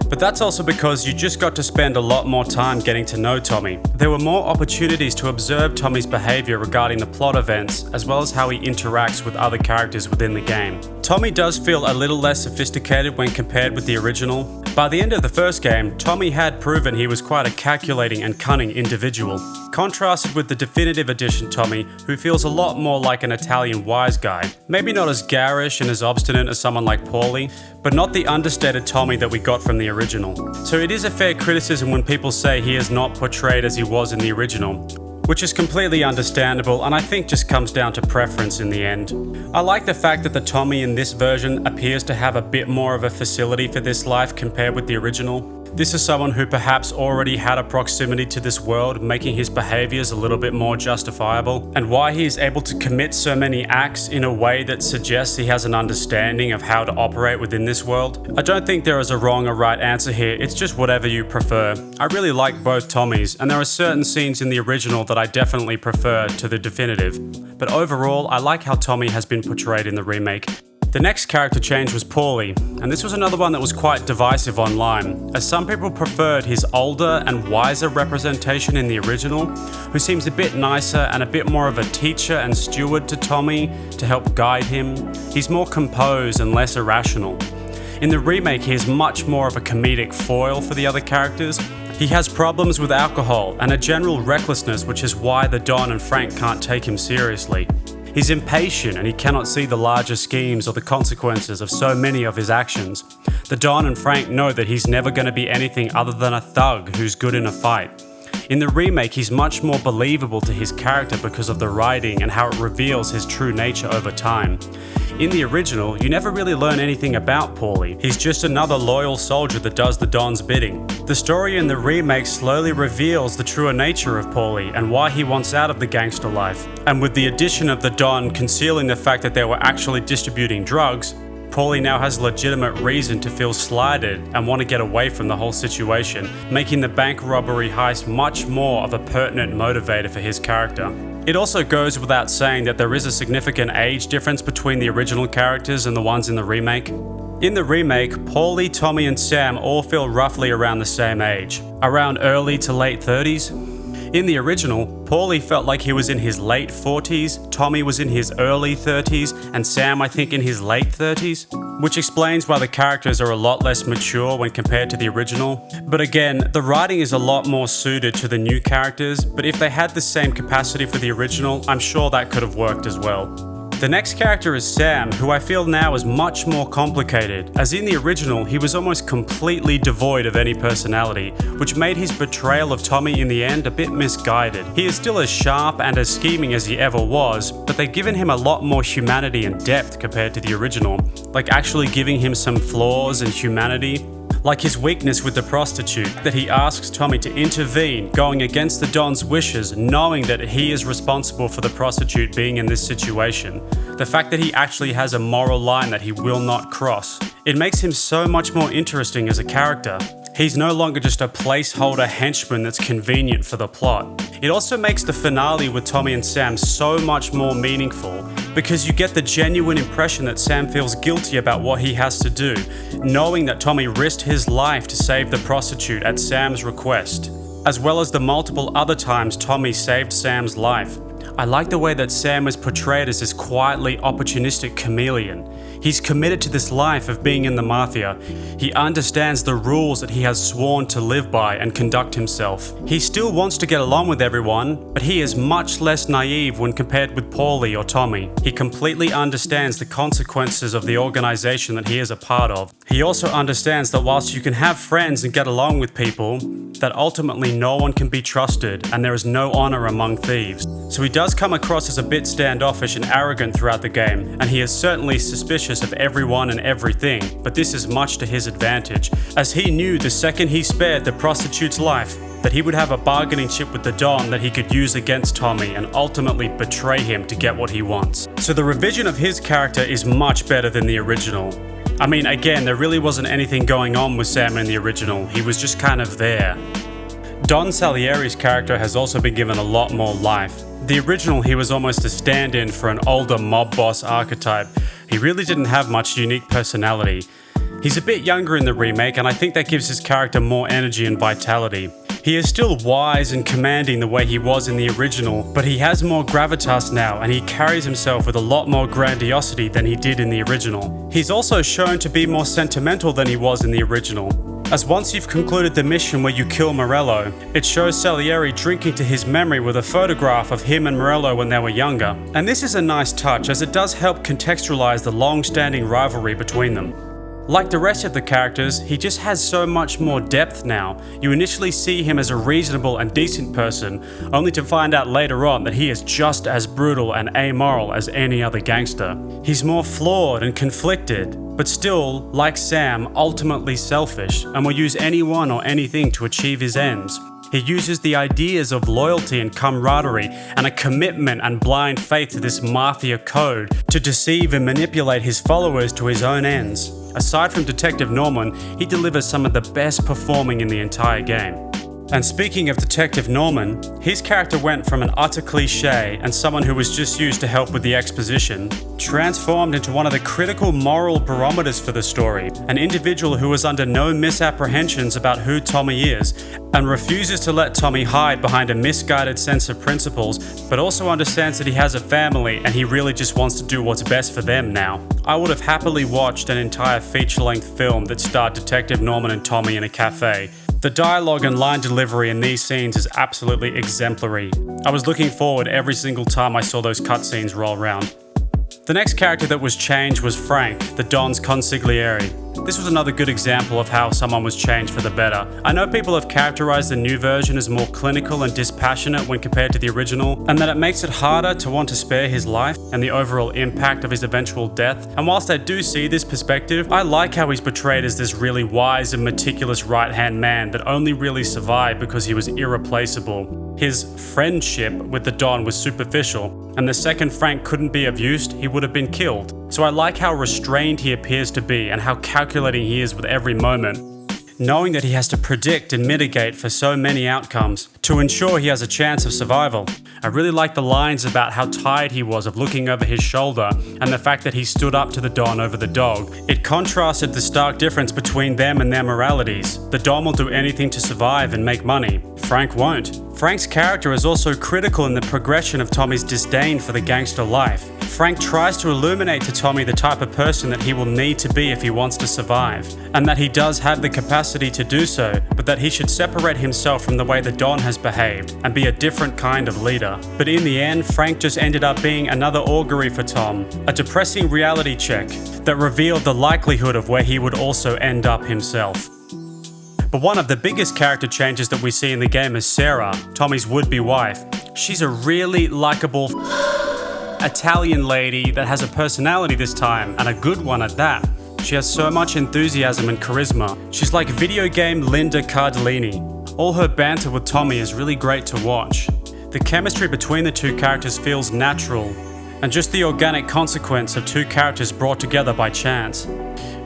But that's also because you just got to spend a lot more time getting to know Tommy. There were more opportunities to observe Tommy's behavior regarding the plot events, as well as how he interacts with other characters within the game. Tommy does feel a little less sophisticated when compared with the original, By the end of the first game, Tommy had proven he was quite a calculating and cunning individual, contrasted with the definitive edition Tommy, who feels a lot more like an Italian wise guy. Maybe not as garish and as obstinate as someone like Paulie, but not the understated Tommy that we got from the original. So it is a fair criticism when people say he is not portrayed as he was in the original, which is completely understandable and I think just comes down to preference in the end. I like the fact that the Tommy in this version appears to have a bit more of a facility for this life compared with the original. This is someone who perhaps already had a proximity to this world, making his behaviors a little bit more justifiable, and why he is able to commit so many acts in a way that suggests he has an understanding of how to operate within this world. I don't think there is a wrong or right answer here, it's just whatever you prefer. I really like both Tommys, and there are certain scenes in the original that I definitely prefer to the definitive. But overall, I like how Tommy has been portrayed in the remake. The next character change was Paulie, and this was another one that was quite divisive online, as some people preferred his older and wiser representation in the original, who seems a bit nicer and a bit more of a teacher and steward to Tommy to help guide him. He's more composed and less irrational. In the remake, he is much more of a comedic foil for the other characters. He has problems with alcohol and a general recklessness, which is why the Don and Frank can't take him seriously. He's impatient and he cannot see the larger schemes or the consequences of so many of his actions. The Don and Frank know that he's never going to be anything other than a thug who's good in a fight. In the remake, he's much more believable to his character because of the writing and how it reveals his true nature over time. In the original, you never really learn anything about Paulie. He's just another loyal soldier that does the Don's bidding. The story in the remake slowly reveals the truer nature of Paulie and why he wants out of the gangster life. And with the addition of the Don concealing the fact that they were actually distributing drugs, Paulie now has legitimate reason to feel slighted and want to get away from the whole situation, making the bank robbery heist much more of a pertinent motivator for his character. It also goes without saying that there is a significant age difference between the original characters and the ones in the remake. In the remake, Paulie, Tommy and Sam all feel roughly around the same age, around early to late 30s. In the original, Paulie felt like he was in his late 40s, Tommy was in his early 30s, and Sam I think in his late 30s, which explains why the characters are a lot less mature when compared to the original. But again, the writing is a lot more suited to the new characters, but if they had the same capacity for the original, I'm sure that could have worked as well. The next character is Sam, who I feel now is much more complicated, as in the original he was almost completely devoid of any personality, which made his betrayal of Tommy in the end a bit misguided. He is still as sharp and as scheming as he ever was, but they've given him a lot more humanity and depth compared to the original, like actually giving him some flaws and humanity. Like his weakness with the prostitute, that he asks Tommy to intervene, going against the Don's wishes, knowing that he is responsible for the prostitute being in this situation. The fact that he actually has a moral line that he will not cross. It makes him so much more interesting as a character. He's no longer just a placeholder henchman that's convenient for the plot. It also makes the finale with Tommy and Sam so much more meaningful, because you get the genuine impression that Sam feels guilty about what he has to do, knowing that Tommy risked his life to save the prostitute at Sam's request, as well as the multiple other times Tommy saved Sam's life. I like the way that Sam is portrayed as this quietly opportunistic chameleon. He's committed to this life of being in the Mafia. He understands the rules that he has sworn to live by and conduct himself. He still wants to get along with everyone, but he is much less naive when compared with Paulie or Tommy. He completely understands the consequences of the organization that he is a part of. He also understands that whilst you can have friends and get along with people, that ultimately no one can be trusted and there is no honor among thieves. So he does come across as a bit standoffish and arrogant throughout the game, and he is certainly suspicious of everyone and everything, but this is much to his advantage, as he knew the second he spared the prostitute's life that he would have a bargaining chip with the Don that he could use against Tommy and ultimately betray him to get what he wants. So the revision of his character is much better than the original. I mean, again, there really wasn't anything going on with Sam in the original, he was just kind of there. Don Salieri's character has also been given a lot more life. The original, he was almost a stand-in for an older mob boss archetype. He really didn't have much unique personality. He's a bit younger in the remake, and I think that gives his character more energy and vitality. He is still wise and commanding the way he was in the original, but he has more gravitas now and he carries himself with a lot more grandiosity than he did in the original. He's also shown to be more sentimental than he was in the original. as once you've concluded the mission where you kill Morello, it shows Salieri drinking to his memory with a photograph of him and Morello when they were younger. And this is a nice touch, as it does help contextualize the long-standing rivalry between them. Like the rest of the characters, he just has so much more depth now. You initially see him as a reasonable and decent person, only to find out later on that he is just as brutal and amoral as any other gangster. He's more flawed and conflicted, but still, like Sam, ultimately selfish, and will use anyone or anything to achieve his ends. He uses the ideas of loyalty and camaraderie and a commitment and blind faith to this Mafia code to deceive and manipulate his followers to his own ends. Aside from Detective Norman, he delivers some of the best performing in the entire game. And speaking of Detective Norman, his character went from an utter cliche and someone who was just used to help with the exposition, transformed into one of the critical moral barometers for the story, an individual who is under no misapprehensions about who Tommy is, and refuses to let Tommy hide behind a misguided sense of principles, but also understands that he has a family and he really just wants to do what's best for them now. I would have happily watched an entire feature-length film that starred Detective Norman and Tommy in a cafe. The dialogue and line delivery in these scenes is absolutely exemplary. I was looking forward every single time I saw those cutscenes roll around. The next character that was changed was Frank, the Don's consigliere. This was another good example of how someone was changed for the better. I know people have characterized the new version as more clinical and dispassionate when compared to the original, and that it makes it harder to want to spare his life and the overall impact of his eventual death. And whilst I do see this perspective, I like how he's portrayed as this really wise and meticulous right-hand man that only really survived because he was irreplaceable. His friendship with the Don was superficial, and the second Frank couldn't be of use, he would have been killed. So I like how restrained he appears to be and how calculating he is with every moment, knowing that he has to predict and mitigate for so many outcomes to ensure he has a chance of survival. I really like the lines about how tired he was of looking over his shoulder and the fact that he stood up to the Don over the dog. It contrasted the stark difference between them and their moralities. The Don will do anything to survive and make money. Frank won't. Frank's character is also critical in the progression of Tommy's disdain for the gangster life. Frank tries to illuminate to Tommy the type of person that he will need to be if he wants to survive, and that he does have the capacity to do so, but that he should separate himself from the way the Don has behaved and be a different kind of leader. But in the end, Frank just ended up being another augury for Tom, a depressing reality check that revealed the likelihood of where he would also end up himself. But one of the biggest character changes that we see in the game is Sarah, Tommy's would-be wife. She's a really likable Italian lady that has a personality this time, and a good one at that. She has so much enthusiasm and charisma. She's like video game Linda Cardellini. All her banter with Tommy is really great to watch. The chemistry between the two characters feels natural, and just the organic consequence of two characters brought together by chance.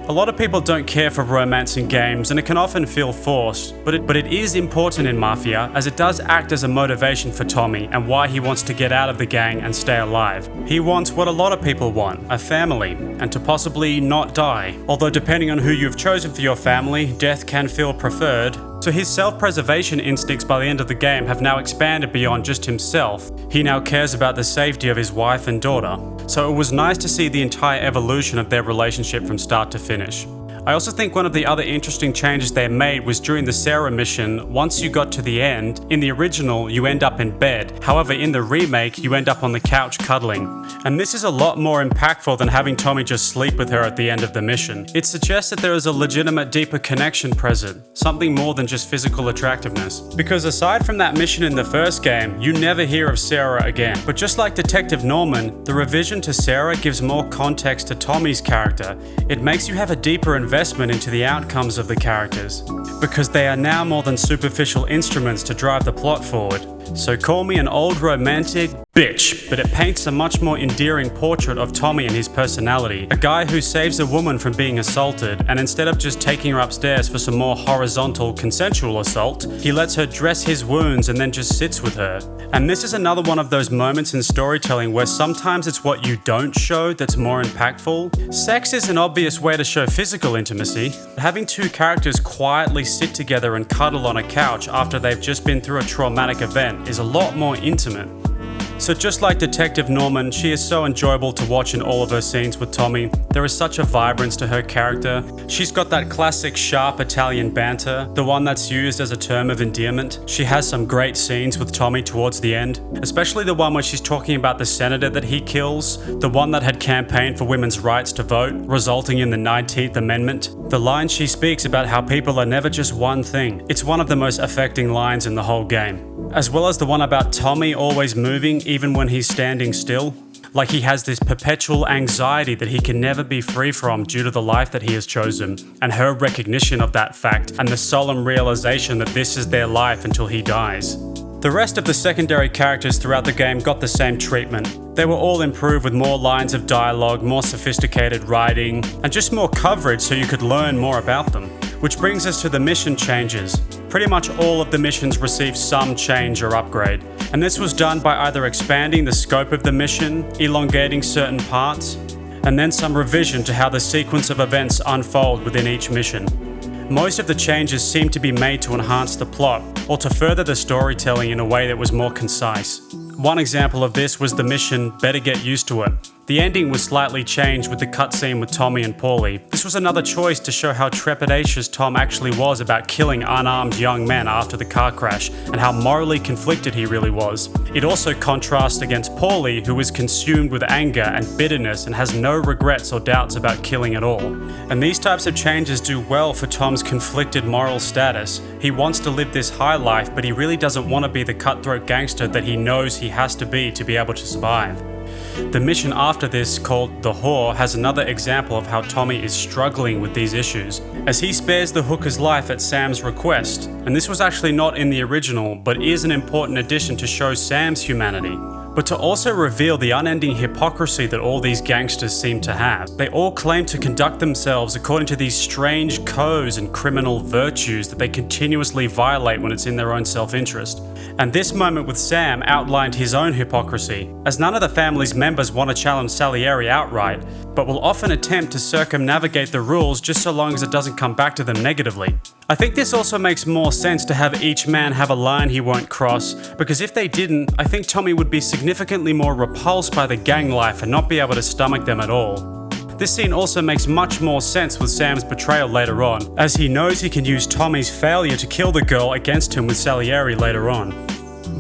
A lot of people don't care for romance in games, and it can often feel forced, but it is important in Mafia, as it does act as a motivation for Tommy and why he wants to get out of the gang and stay alive. He wants what a lot of people want, a family, and to possibly not die. Although depending on who you've chosen for your family, death can feel preferred. So his self-preservation instincts by the end of the game have now expanded beyond just himself. He now cares about the safety of his wife and daughter. So it was nice to see the entire evolution of their relationship from start to finish. I also think one of the other interesting changes they made was during the Sarah mission. Once you got to the end, in the original you end up in bed. However, in the remake you end up on the couch cuddling. And this is a lot more impactful than having Tommy just sleep with her at the end of the mission. It suggests that there is a legitimate deeper connection present, something more than just physical attractiveness. Because aside from that mission in the first game, you never hear of Sarah again. But just like Detective Norman, the revision to Sarah gives more context to Tommy's character. It makes you have a deeper investment into the outcomes of the characters, because they are now more than superficial instruments to drive the plot forward. So call me an old romantic bitch, but it paints a much more endearing portrait of Tommy and his personality. A guy who saves a woman from being assaulted, and instead of just taking her upstairs for some more horizontal, consensual assault, he lets her dress his wounds and then just sits with her. And this is another one of those moments in storytelling where sometimes it's what you don't show that's more impactful. Sex is an obvious way to show physical intimacy. Having two characters quietly sit together and cuddle on a couch after they've just been through a traumatic event is a lot more intimate. So just like Detective Norman, she is so enjoyable to watch in all of her scenes with Tommy. There is such a vibrance to her character. She's got that classic sharp Italian banter, the one that's used as a term of endearment. She has some great scenes with Tommy towards the end, especially the one where she's talking about the senator that he kills, the one that had campaigned for women's rights to vote, resulting in the 19th Amendment. The line she speaks about how people are never just one thing. It's one of the most affecting lines in the whole game. As well as the one about Tommy always moving even when he's standing still. Like he has this perpetual anxiety that he can never be free from due to the life that he has chosen, and her recognition of that fact and the solemn realization that this is their life until he dies. The rest of the secondary characters throughout the game got the same treatment. They were all improved with more lines of dialogue, more sophisticated writing, and just more coverage so you could learn more about them. Which brings us to the mission changes. Pretty much all of the missions received some change or upgrade, and this was done by either expanding the scope of the mission, elongating certain parts, and then some revision to how the sequence of events unfold within each mission. Most of the changes seemed to be made to enhance the plot, or to further the storytelling in a way that was more concise. One example of this was the mission Better Get Used to It. The ending was slightly changed with the cutscene with Tommy and Paulie. This was another choice to show how trepidatious Tom actually was about killing unarmed young men after the car crash, and how morally conflicted he really was. It also contrasts against Paulie, who is consumed with anger and bitterness and has no regrets or doubts about killing at all. And these types of changes do well for Tom's conflicted moral status. He wants to live this high life, but he really doesn't want to be the cutthroat gangster that he knows he has to be able to survive. The mission after this, called The Whore, has another example of how Tommy is struggling with these issues, as he spares the hooker's life at Sam's request. And this was actually not in the original, but is an important addition to show Sam's humanity, but to also reveal the unending hypocrisy that all these gangsters seem to have. They all claim to conduct themselves according to these strange codes and criminal virtues that they continuously violate when it's in their own self-interest. And this moment with Sam outlined his own hypocrisy, as none of the family's members want to challenge Salieri outright, but will often attempt to circumnavigate the rules just so long as it doesn't come back to them negatively. I think this also makes more sense to have each man have a line he won't cross, because if they didn't, I think Tommy would be significantly more repulsed by the gang life and not be able to stomach them at all. This scene also makes much more sense with Sam's betrayal later on, as he knows he can use Tommy's failure to kill the girl against him with Salieri later on.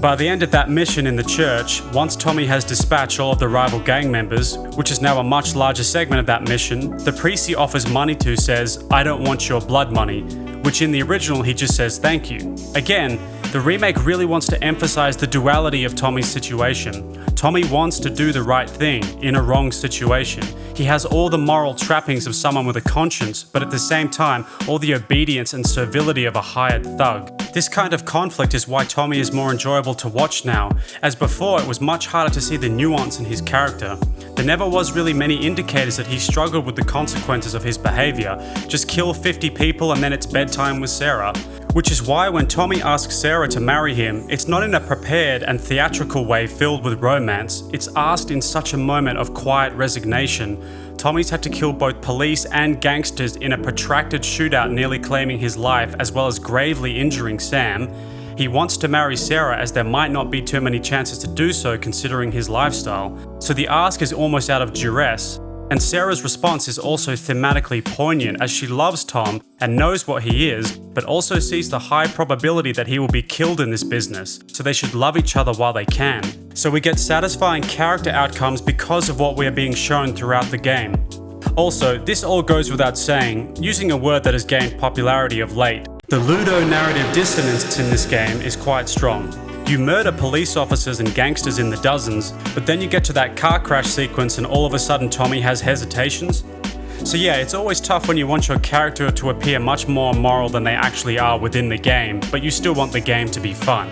By the end of that mission in the church, once Tommy has dispatched all of the rival gang members, which is now a much larger segment of that mission, the priest he offers money to says, "I don't want your blood money," which in the original he just says thank you. Again, the remake really wants to emphasize the duality of Tommy's situation. Tommy wants to do the right thing in a wrong situation. He has all the moral trappings of someone with a conscience, but at the same time, all the obedience and servility of a hired thug. This kind of conflict is why Tommy is more enjoyable to watch now, as before it was much harder to see the nuance in his character. There never was really many indicators that he struggled with the consequences of his behavior. Just kill 50 people and then it's bedtime with Sarah. Which is why when Tommy asks Sarah to marry him, it's not in a prepared and theatrical way filled with romance, it's asked in such a moment of quiet resignation. Tommy's had to kill both police and gangsters in a protracted shootout, nearly claiming his life as well as gravely injuring Sam. He wants to marry Sarah as there might not be too many chances to do so considering his lifestyle. So the ask is almost out of duress. And Sarah's response is also thematically poignant as she loves Tom and knows what he is, but also sees the high probability that he will be killed in this business, so they should love each other while they can. So we get satisfying character outcomes because of what we are being shown throughout the game. Also, this all goes without saying, using a word that has gained popularity of late, the ludo-narrative dissonance in this game is quite strong. You murder police officers and gangsters in the dozens, but then you get to that car crash sequence and all of a sudden Tommy has hesitations. So yeah, it's always tough when you want your character to appear much more moral than they actually are within the game, but you still want the game to be fun.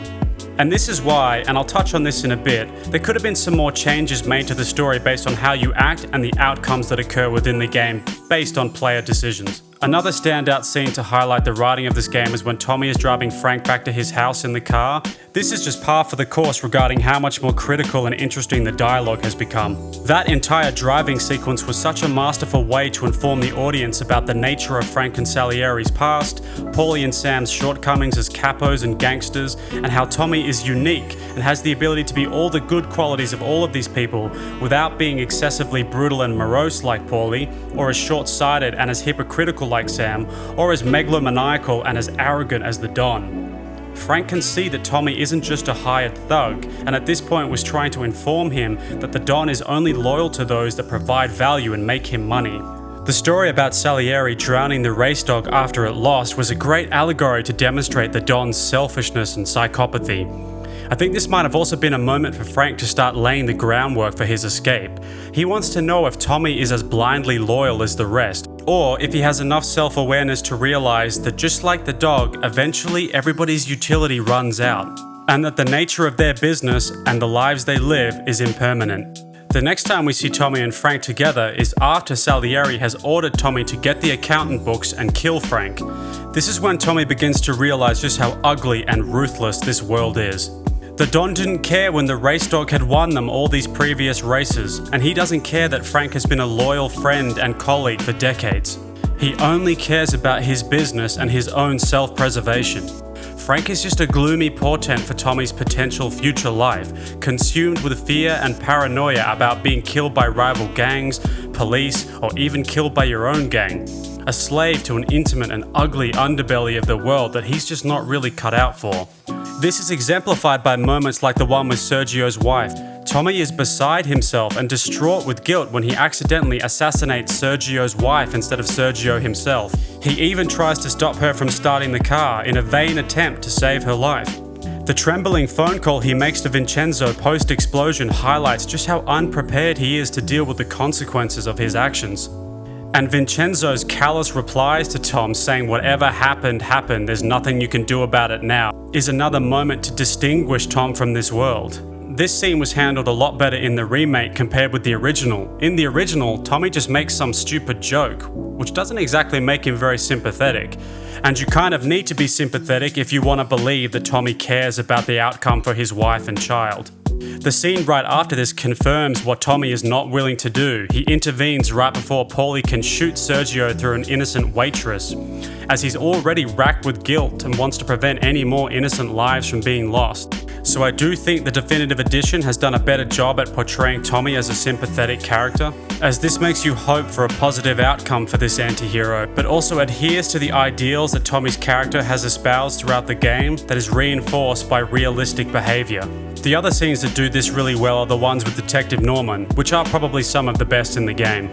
And this is why, and I'll touch on this in a bit, there could have been some more changes made to the story based on how you act and the outcomes that occur within the game based on player decisions. Another standout scene to highlight the writing of this game is when Tommy is driving Frank back to his house in the car. This is just par for the course regarding how much more critical and interesting the dialogue has become. That entire driving sequence was such a masterful way to inform the audience about the nature of Frank and Salieri's past, Paulie and Sam's shortcomings as capos and gangsters, and how Tommy is unique and has the ability to be all the good qualities of all of these people without being excessively brutal and morose like Paulie, or as short-sighted and as hypocritical like Sam, or as megalomaniacal and as arrogant as the Don. Frank can see that Tommy isn't just a hired thug, and at this point was trying to inform him that the Don is only loyal to those that provide value and make him money. The story about Salieri drowning the race dog after it lost was a great allegory to demonstrate the Don's selfishness and psychopathy. I think this might have also been a moment for Frank to start laying the groundwork for his escape. He wants to know if Tommy is as blindly loyal as the rest, or if he has enough self-awareness to realize that just like the dog, eventually everybody's utility runs out, and that the nature of their business and the lives they live is impermanent. The next time we see Tommy and Frank together is after Salieri has ordered Tommy to get the accountant books and kill Frank. This is when Tommy begins to realize just how ugly and ruthless this world is. The Don didn't care when the race dog had won them all these previous races, and he doesn't care that Frank has been a loyal friend and colleague for decades. He only cares about his business and his own self-preservation. Frank is just a gloomy portent for Tommy's potential future life, consumed with fear and paranoia about being killed by rival gangs, police, or even killed by your own gang. A slave to an intimate and ugly underbelly of the world that he's just not really cut out for. This is exemplified by moments like the one with Sergio's wife. Tommy is beside himself and distraught with guilt when he accidentally assassinates Sergio's wife instead of Sergio himself. He even tries to stop her from starting the car in a vain attempt to save her life. The trembling phone call he makes to Vincenzo post-explosion highlights just how unprepared he is to deal with the consequences of his actions. And Vincenzo's callous replies to Tom saying whatever happened, happened, there's nothing you can do about it now, is another moment to distinguish Tom from this world. This scene was handled a lot better in the remake compared with the original. In the original, Tommy just makes some stupid joke, which doesn't exactly make him very sympathetic. And you kind of need to be sympathetic if you want to believe that Tommy cares about the outcome for his wife and child. The scene right after this confirms what Tommy is not willing to do. He intervenes right before Paulie can shoot Sergio through an innocent waitress, as he's already racked with guilt and wants to prevent any more innocent lives from being lost. So I do think the definitive edition has done a better job at portraying Tommy as a sympathetic character, as this makes you hope for a positive outcome for this anti-hero, but also adheres to the ideals that Tommy's character has espoused throughout the game that is reinforced by realistic behavior. The other scenes that do this really well are the ones with Detective Norman, which are probably some of the best in the game.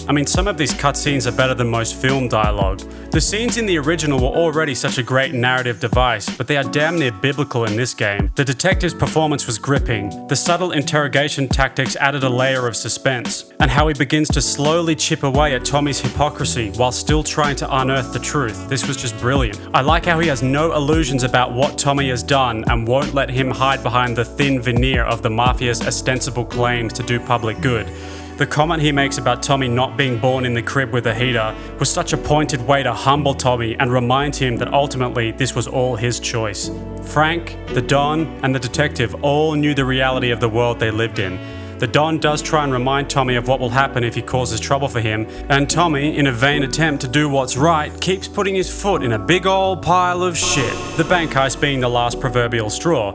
I mean, some of these cutscenes are better than most film dialogue. The scenes in the original were already such a great narrative device, but they are damn near biblical in this game. The detective's performance was gripping. The subtle interrogation tactics added a layer of suspense, and how he begins to slowly chip away at Tommy's hypocrisy while still trying to unearth the truth. This was just brilliant. I like how he has no illusions about what Tommy has done and won't let him hide behind the thin veneer of the Mafia's ostensible claims to do public good. The comment he makes about Tommy not being born in the crib with a heater was such a pointed way to humble Tommy and remind him that ultimately this was all his choice. Frank, the Don, and the detective all knew the reality of the world they lived in. The Don does try and remind Tommy of what will happen if he causes trouble for him, and Tommy, in a vain attempt to do what's right, keeps putting his foot in a big old pile of shit, the bank heist being the last proverbial straw,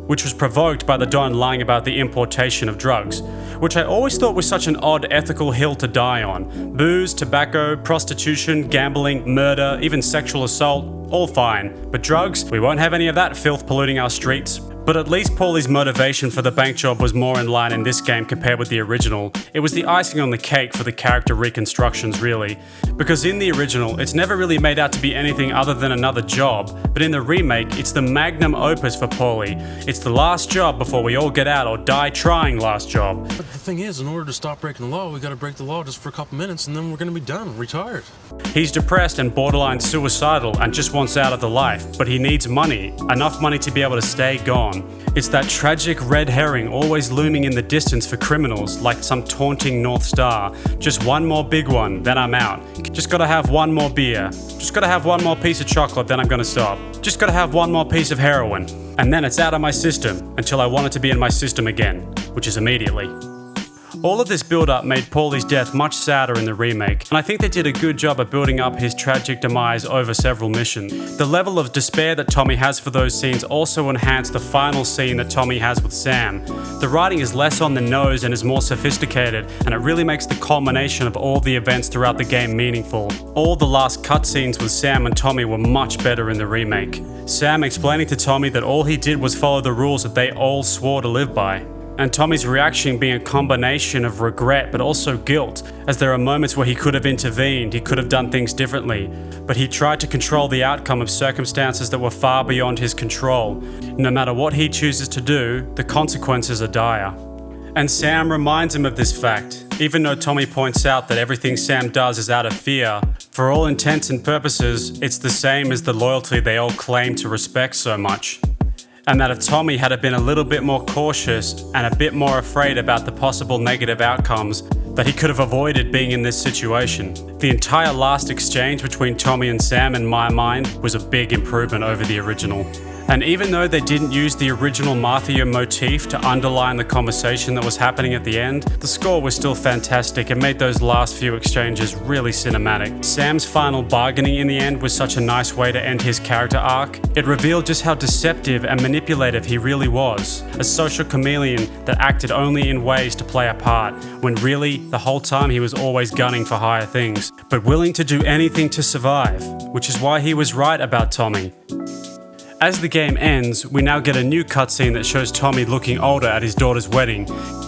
which was provoked by the Don lying about the importation of drugs, which I always thought was such an odd ethical hill to die on. Booze, tobacco, prostitution, gambling, murder, even sexual assault, all fine. But drugs? We won't have any of that filth polluting our streets. But at least Paulie's motivation for the bank job was more in line in this game compared with the original. It was the icing on the cake for the character reconstructions, really. Because in the original, it's never really made out to be anything other than another job, but in the remake, it's the magnum opus for Paulie. It's the last job before we all get out or die trying last job. But the thing is, in order to stop breaking the law, we gotta break the law just for a couple minutes and then we're gonna be done, retired. He's depressed and borderline suicidal and just wants out of the life, but he needs money, enough money to be able to stay gone. on. It's that tragic red herring always looming in the distance for criminals, like some taunting North Star. Just one more big one, then I'm out. Just gotta have one more beer. Just gotta have one more piece of chocolate, then I'm gonna stop. Just gotta have one more piece of heroin. And then it's out of my system, until I want it to be in my system again, which is immediately. All of this build-up made Paulie's death much sadder in the remake, and I think they did a good job of building up his tragic demise over several missions. The level of despair that Tommy has for those scenes also enhanced the final scene that Tommy has with Sam. The writing is less on the nose and is more sophisticated, and it really makes the culmination of all the events throughout the game meaningful. All the last cutscenes with Sam and Tommy were much better in the remake. Sam explaining to Tommy that all he did was follow the rules that they all swore to live by. And Tommy's reaction being a combination of regret but also guilt, as there are moments where he could have intervened, he could have done things differently, but he tried to control the outcome of circumstances that were far beyond his control. No matter what he chooses to do, the consequences are dire. And Sam reminds him of this fact, even though Tommy points out that everything Sam does is out of fear. For all intents and purposes, it's the same as the loyalty they all claim to respect so much. And that if Tommy had been a little bit more cautious and a bit more afraid about the possible negative outcomes, that he could have avoided being in this situation. The entire last exchange between Tommy and Sam, in my mind, was a big improvement over the original. And even though they didn't use the original Mafia motif to underline the conversation that was happening at the end, the score was still fantastic and made those last few exchanges really cinematic. Sam's final bargaining in the end was such a nice way to end his character arc. It revealed just how deceptive and manipulative he really was, a social chameleon that acted only in ways to play a part, when really, the whole time he was always gunning for higher things, but willing to do anything to survive, which is why he was right about Tommy. As the game ends, we now get a new cutscene that shows Tommy looking older at his daughter's wedding,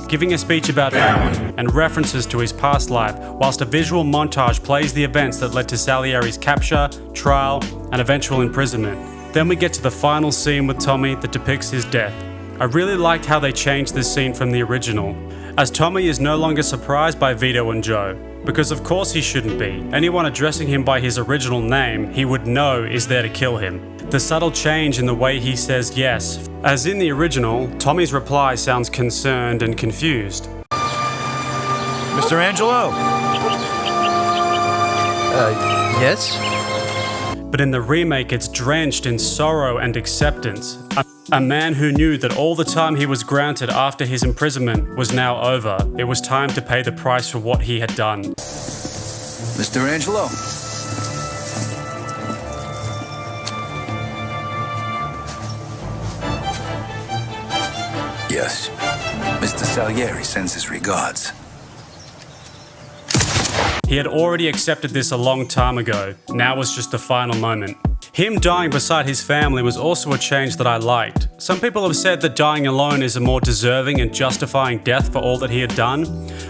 giving a speech about family and references to his past life, whilst a visual montage plays the events that led to Salieri's capture, trial, and eventual imprisonment. Then we get to the final scene with Tommy that depicts his death. I really liked how they changed this scene from the original, as Tommy is no longer surprised by Vito and Joe, because of course he shouldn't be. Anyone addressing him by his original name he would know is there to kill him. The subtle change in the way he says yes. As in the original, Tommy's reply sounds concerned and confused. Mr. Angelo? Yes? But in the remake, it's drenched in sorrow and acceptance. A man who knew that all the time he was granted after his imprisonment was now over. It was time to pay the price for what he had done. Mr. Angelo? Yes. Mr. Salieri sends his regards. He had already accepted this a long time ago. Now was just the final moment. Him dying beside his family was also a change that I liked. Some people have said that dying alone is a more deserving and justifying death for all that he had done,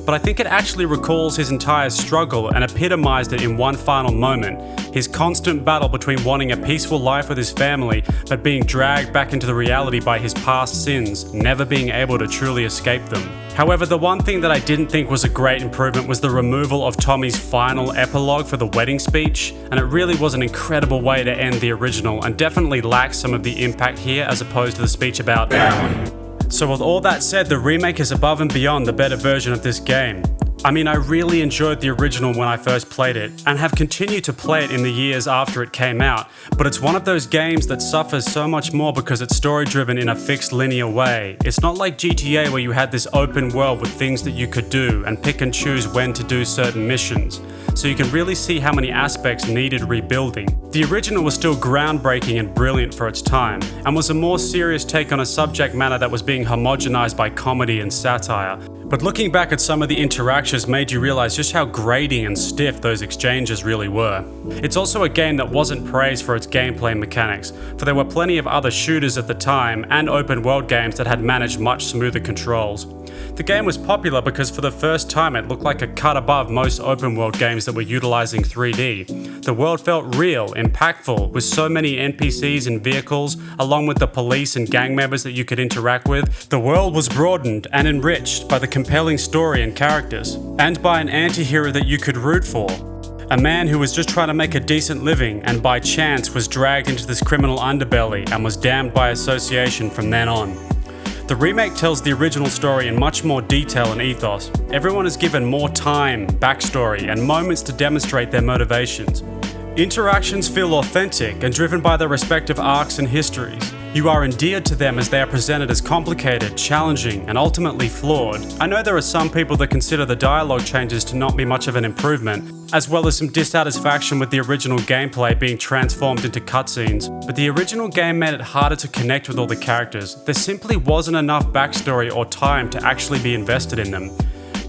but I think it actually recalls his entire struggle and epitomized it in one final moment. His constant battle between wanting a peaceful life with his family, but being dragged back into the reality by his past sins, never being able to truly escape them. However, the one thing that I didn't think was a great improvement was the removal of Tommy's final epilogue for the wedding speech, and it really was an incredible way to end the original and definitely lacks some of the impact here as opposed to the speech about family. So with all that said, the remake is above and beyond the better version of this game. I mean, I really enjoyed the original when I first played it, and have continued to play it in the years after it came out, but it's one of those games that suffers so much more because it's story-driven in a fixed linear way. It's not like GTA where you had this open world with things that you could do and pick and choose when to do certain missions, so you can really see how many aspects needed rebuilding. The original was still groundbreaking and brilliant for its time, and was a more serious take on a subject matter that was being homogenized by comedy and satire. But looking back at some of the interactions made you realize just how grating and stiff those exchanges really were. It's also a game that wasn't praised for its gameplay mechanics, for there were plenty of other shooters at the time and open world games that had managed much smoother controls. The game was popular because for the first time it looked like a cut above most open world games that were utilizing 3D. The world felt real, impactful, with so many NPCs and vehicles, along with the police and gang members that you could interact with. The world was broadened and enriched by the compelling story and characters, and by an anti-hero that you could root for. A man who was just trying to make a decent living and by chance was dragged into this criminal underbelly and was damned by association from then on. The remake tells the original story in much more detail and ethos. Everyone is given more time, backstory, and moments to demonstrate their motivations. Interactions feel authentic and driven by their respective arcs and histories. You are endeared to them as they are presented as complicated, challenging, and ultimately flawed. I know there are some people that consider the dialogue changes to not be much of an improvement, as well as some dissatisfaction with the original gameplay being transformed into cutscenes, but the original game made it harder to connect with all the characters. There simply wasn't enough backstory or time to actually be invested in them.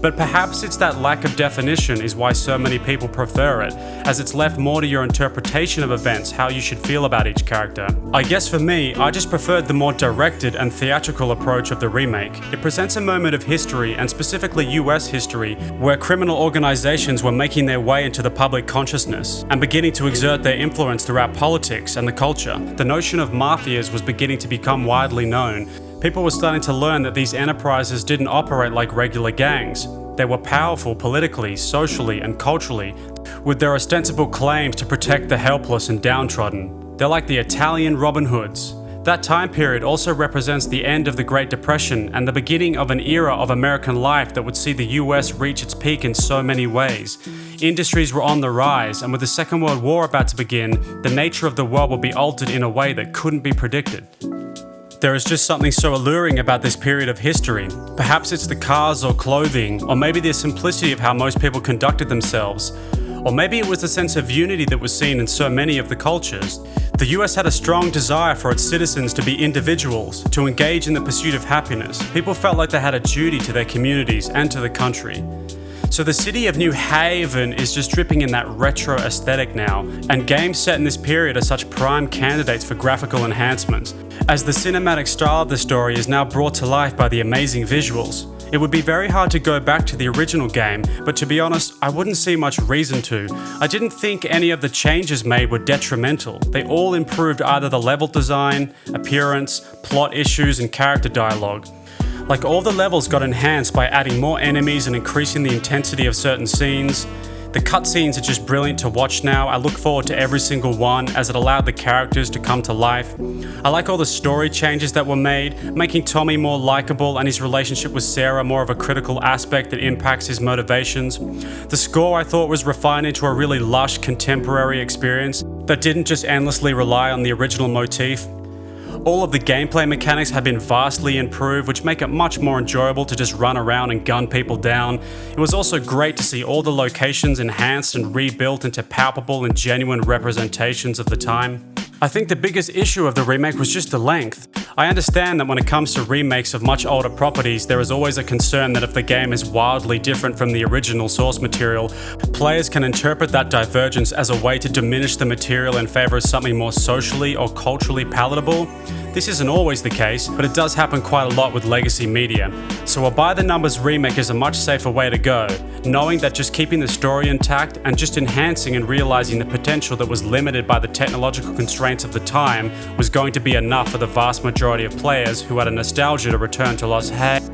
But perhaps it's that lack of definition is why so many people prefer it, as it's left more to your interpretation of events, how you should feel about each character. I guess for me, I just preferred the more directed and theatrical approach of the remake. It presents a moment of history, and specifically US history, where criminal organizations were making their way into the public consciousness and beginning to exert their influence throughout politics and the culture. The notion of mafias was beginning to become widely known. People were starting to learn that these enterprises didn't operate like regular gangs. They were powerful politically, socially, and culturally, with their ostensible claims to protect the helpless and downtrodden. They're like the Italian Robin Hoods. That time period also represents the end of the Great Depression and the beginning of an era of American life that would see the US reach its peak in so many ways. Industries were on the rise, and with the Second World War about to begin, the nature of the world would be altered in a way that couldn't be predicted. There is just something so alluring about this period of history. Perhaps it's the cars or clothing, or maybe the simplicity of how most people conducted themselves. Or maybe it was the sense of unity that was seen in so many of the cultures. The US had a strong desire for its citizens to be individuals, to engage in the pursuit of happiness. People felt like they had a duty to their communities and to the country. So the city of New Haven is just dripping in that retro aesthetic now, and games set in this period are such prime candidates for graphical enhancements, as the cinematic style of the story is now brought to life by the amazing visuals. It would be very hard to go back to the original game, but to be honest, I wouldn't see much reason to. I didn't think any of the changes made were detrimental. They all improved either the level design, appearance, plot issues, and character dialogue. Like, all the levels got enhanced by adding more enemies and increasing the intensity of certain scenes. The cutscenes are just brilliant to watch now. I look forward to every single one as it allowed the characters to come to life. I like all the story changes that were made, making Tommy more likable and his relationship with Sarah more of a critical aspect that impacts his motivations. The score I thought was refined into a really lush contemporary experience that didn't just endlessly rely on the original motif. All of the gameplay mechanics have been vastly improved, which make it much more enjoyable to just run around and gun people down. It was also great to see all the locations enhanced and rebuilt into palpable and genuine representations of the time. I think the biggest issue of the remake was just the length. I understand that when it comes to remakes of much older properties, there is always a concern that if the game is wildly different from the original source material, players can interpret that divergence as a way to diminish the material in favor of something more socially or culturally palatable. This isn't always the case, but it does happen quite a lot with legacy media. So a by-the-numbers remake is a much safer way to go, knowing that just keeping the story intact and just enhancing and realizing the potential that was limited by the technological constraints of the time was going to be enough for the vast majority of players who had a nostalgia to return to Los Angeles.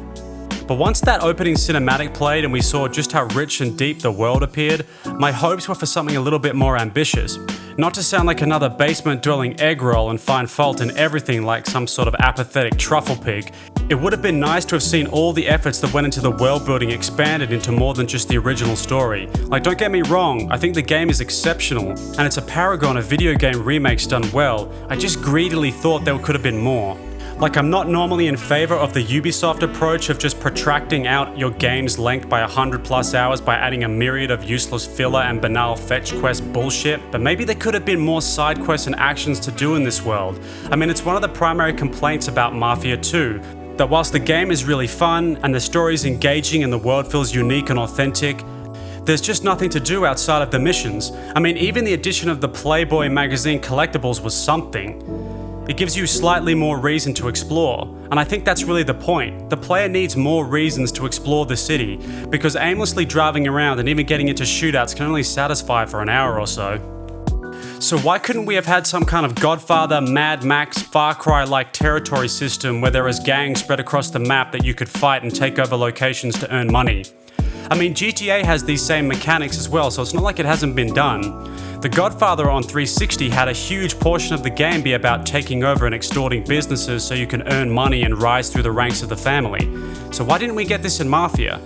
But once that opening cinematic played and we saw just how rich and deep the world appeared, my hopes were for something a little bit more ambitious. Not to sound like another basement-dwelling egg roll and find fault in everything like some sort of apathetic truffle pig, it would have been nice to have seen all the efforts that went into the world building expanded into more than just the original story. Like, don't get me wrong, I think the game is exceptional, and it's a paragon of video game remakes done well. I just greedily thought there could have been more. Like, I'm not normally in favor of the Ubisoft approach of just protracting out your game's length by 100+ hours by adding a myriad of useless filler and banal fetch quest bullshit, but maybe there could have been more side quests and actions to do in this world. I mean, it's one of the primary complaints about Mafia 2, that whilst the game is really fun and the story is engaging and the world feels unique and authentic, there's just nothing to do outside of the missions. I mean, even the addition of the Playboy magazine collectibles was something. It gives you slightly more reason to explore, and I think that's really the point. The player needs more reasons to explore the city, because aimlessly driving around and even getting into shootouts can only satisfy for an hour or so. So why couldn't we have had some kind of Godfather, Mad Max, Far Cry-like territory system where there is gangs spread across the map that you could fight and take over locations to earn money? I mean, GTA has these same mechanics as well, so it's not like it hasn't been done. The Godfather on 360 had a huge portion of the game be about taking over and extorting businesses so you can earn money and rise through the ranks of the family. So why didn't we get this in Mafia?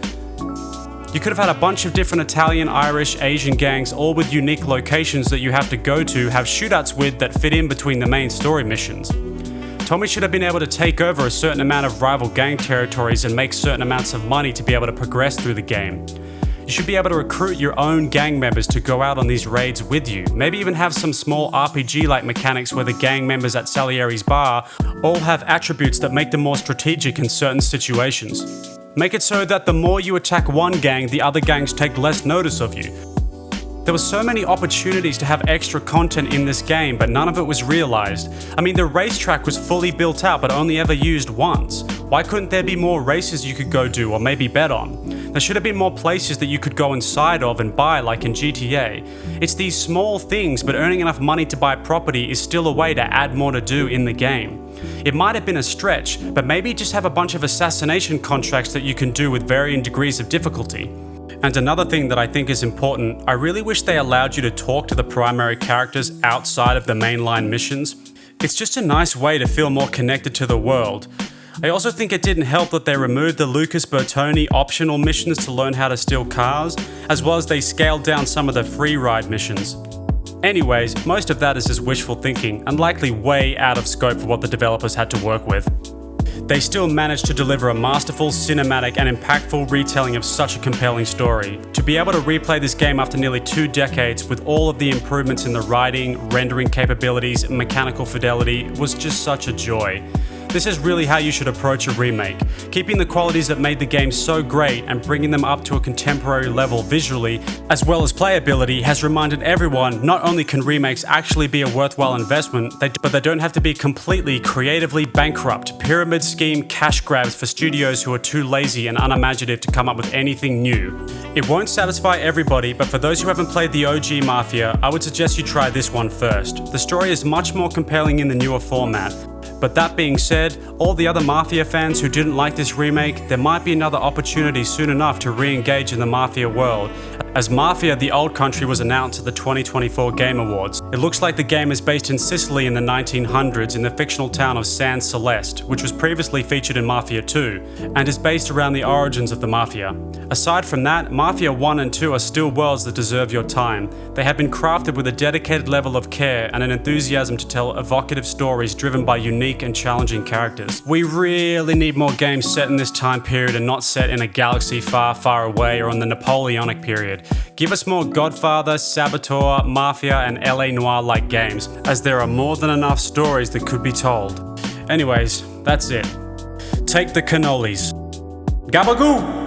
You could have had a bunch of different Italian, Irish, Asian gangs, all with unique locations that you have to go to, have shootouts with that fit in between the main story missions. Tommy should have been able to take over a certain amount of rival gang territories and make certain amounts of money to be able to progress through the game. You should be able to recruit your own gang members to go out on these raids with you. Maybe even have some small RPG-like mechanics where the gang members at Salieri's bar all have attributes that make them more strategic in certain situations. Make it so that the more you attack one gang, the other gangs take less notice of you. There were so many opportunities to have extra content in this game, but none of it was realized. I mean, the racetrack was fully built out, but only ever used once. Why couldn't there be more races you could go do or maybe bet on? There should have been more places that you could go inside of and buy, like in GTA. It's these small things, but earning enough money to buy property is still a way to add more to do in the game. It might have been a stretch, but maybe just have a bunch of assassination contracts that you can do with varying degrees of difficulty. And another thing that I think is important, I really wish they allowed you to talk to the primary characters outside of the mainline missions. It's just a nice way to feel more connected to the world. I also think it didn't help that they removed the Lucas Bertoni optional missions to learn how to steal cars, as well as they scaled down some of the free ride missions. Anyways, most of that is just wishful thinking and likely way out of scope for what the developers had to work with. They still managed to deliver a masterful, cinematic, and impactful retelling of such a compelling story. To be able to replay this game after nearly 2 decades with all of the improvements in the writing, rendering capabilities, and mechanical fidelity was just such a joy. This is really how you should approach a remake, keeping the qualities that made the game so great and bringing them up to a contemporary level visually, as well as playability, has reminded everyone not only can remakes actually be a worthwhile investment, but they don't have to be completely creatively bankrupt, pyramid scheme cash grabs for studios who are too lazy and unimaginative to come up with anything new. It won't satisfy everybody, but for those who haven't played the OG Mafia, I would suggest you try this one first. The story is much more compelling in the newer format. But that being said, all the other Mafia fans who didn't like this remake, there might be another opportunity soon enough to re-engage in the Mafia world, as Mafia: The Old Country was announced at the 2024 Game Awards. It looks like the game is based in Sicily in the 1900s in the fictional town of San Celeste, which was previously featured in Mafia 2, and is based around the origins of the Mafia. Aside from that, Mafia 1 and 2 are still worlds that deserve your time. They have been crafted with a dedicated level of care and an enthusiasm to tell evocative stories driven by unique and challenging characters. We really need more games set in this time period and not set in a galaxy far, far away or in the Napoleonic period. Give us more Godfather, Saboteur, Mafia, and LA Noire-like games, as there are more than enough stories that could be told. Anyways, that's it. Take the cannolis. Gabbagool!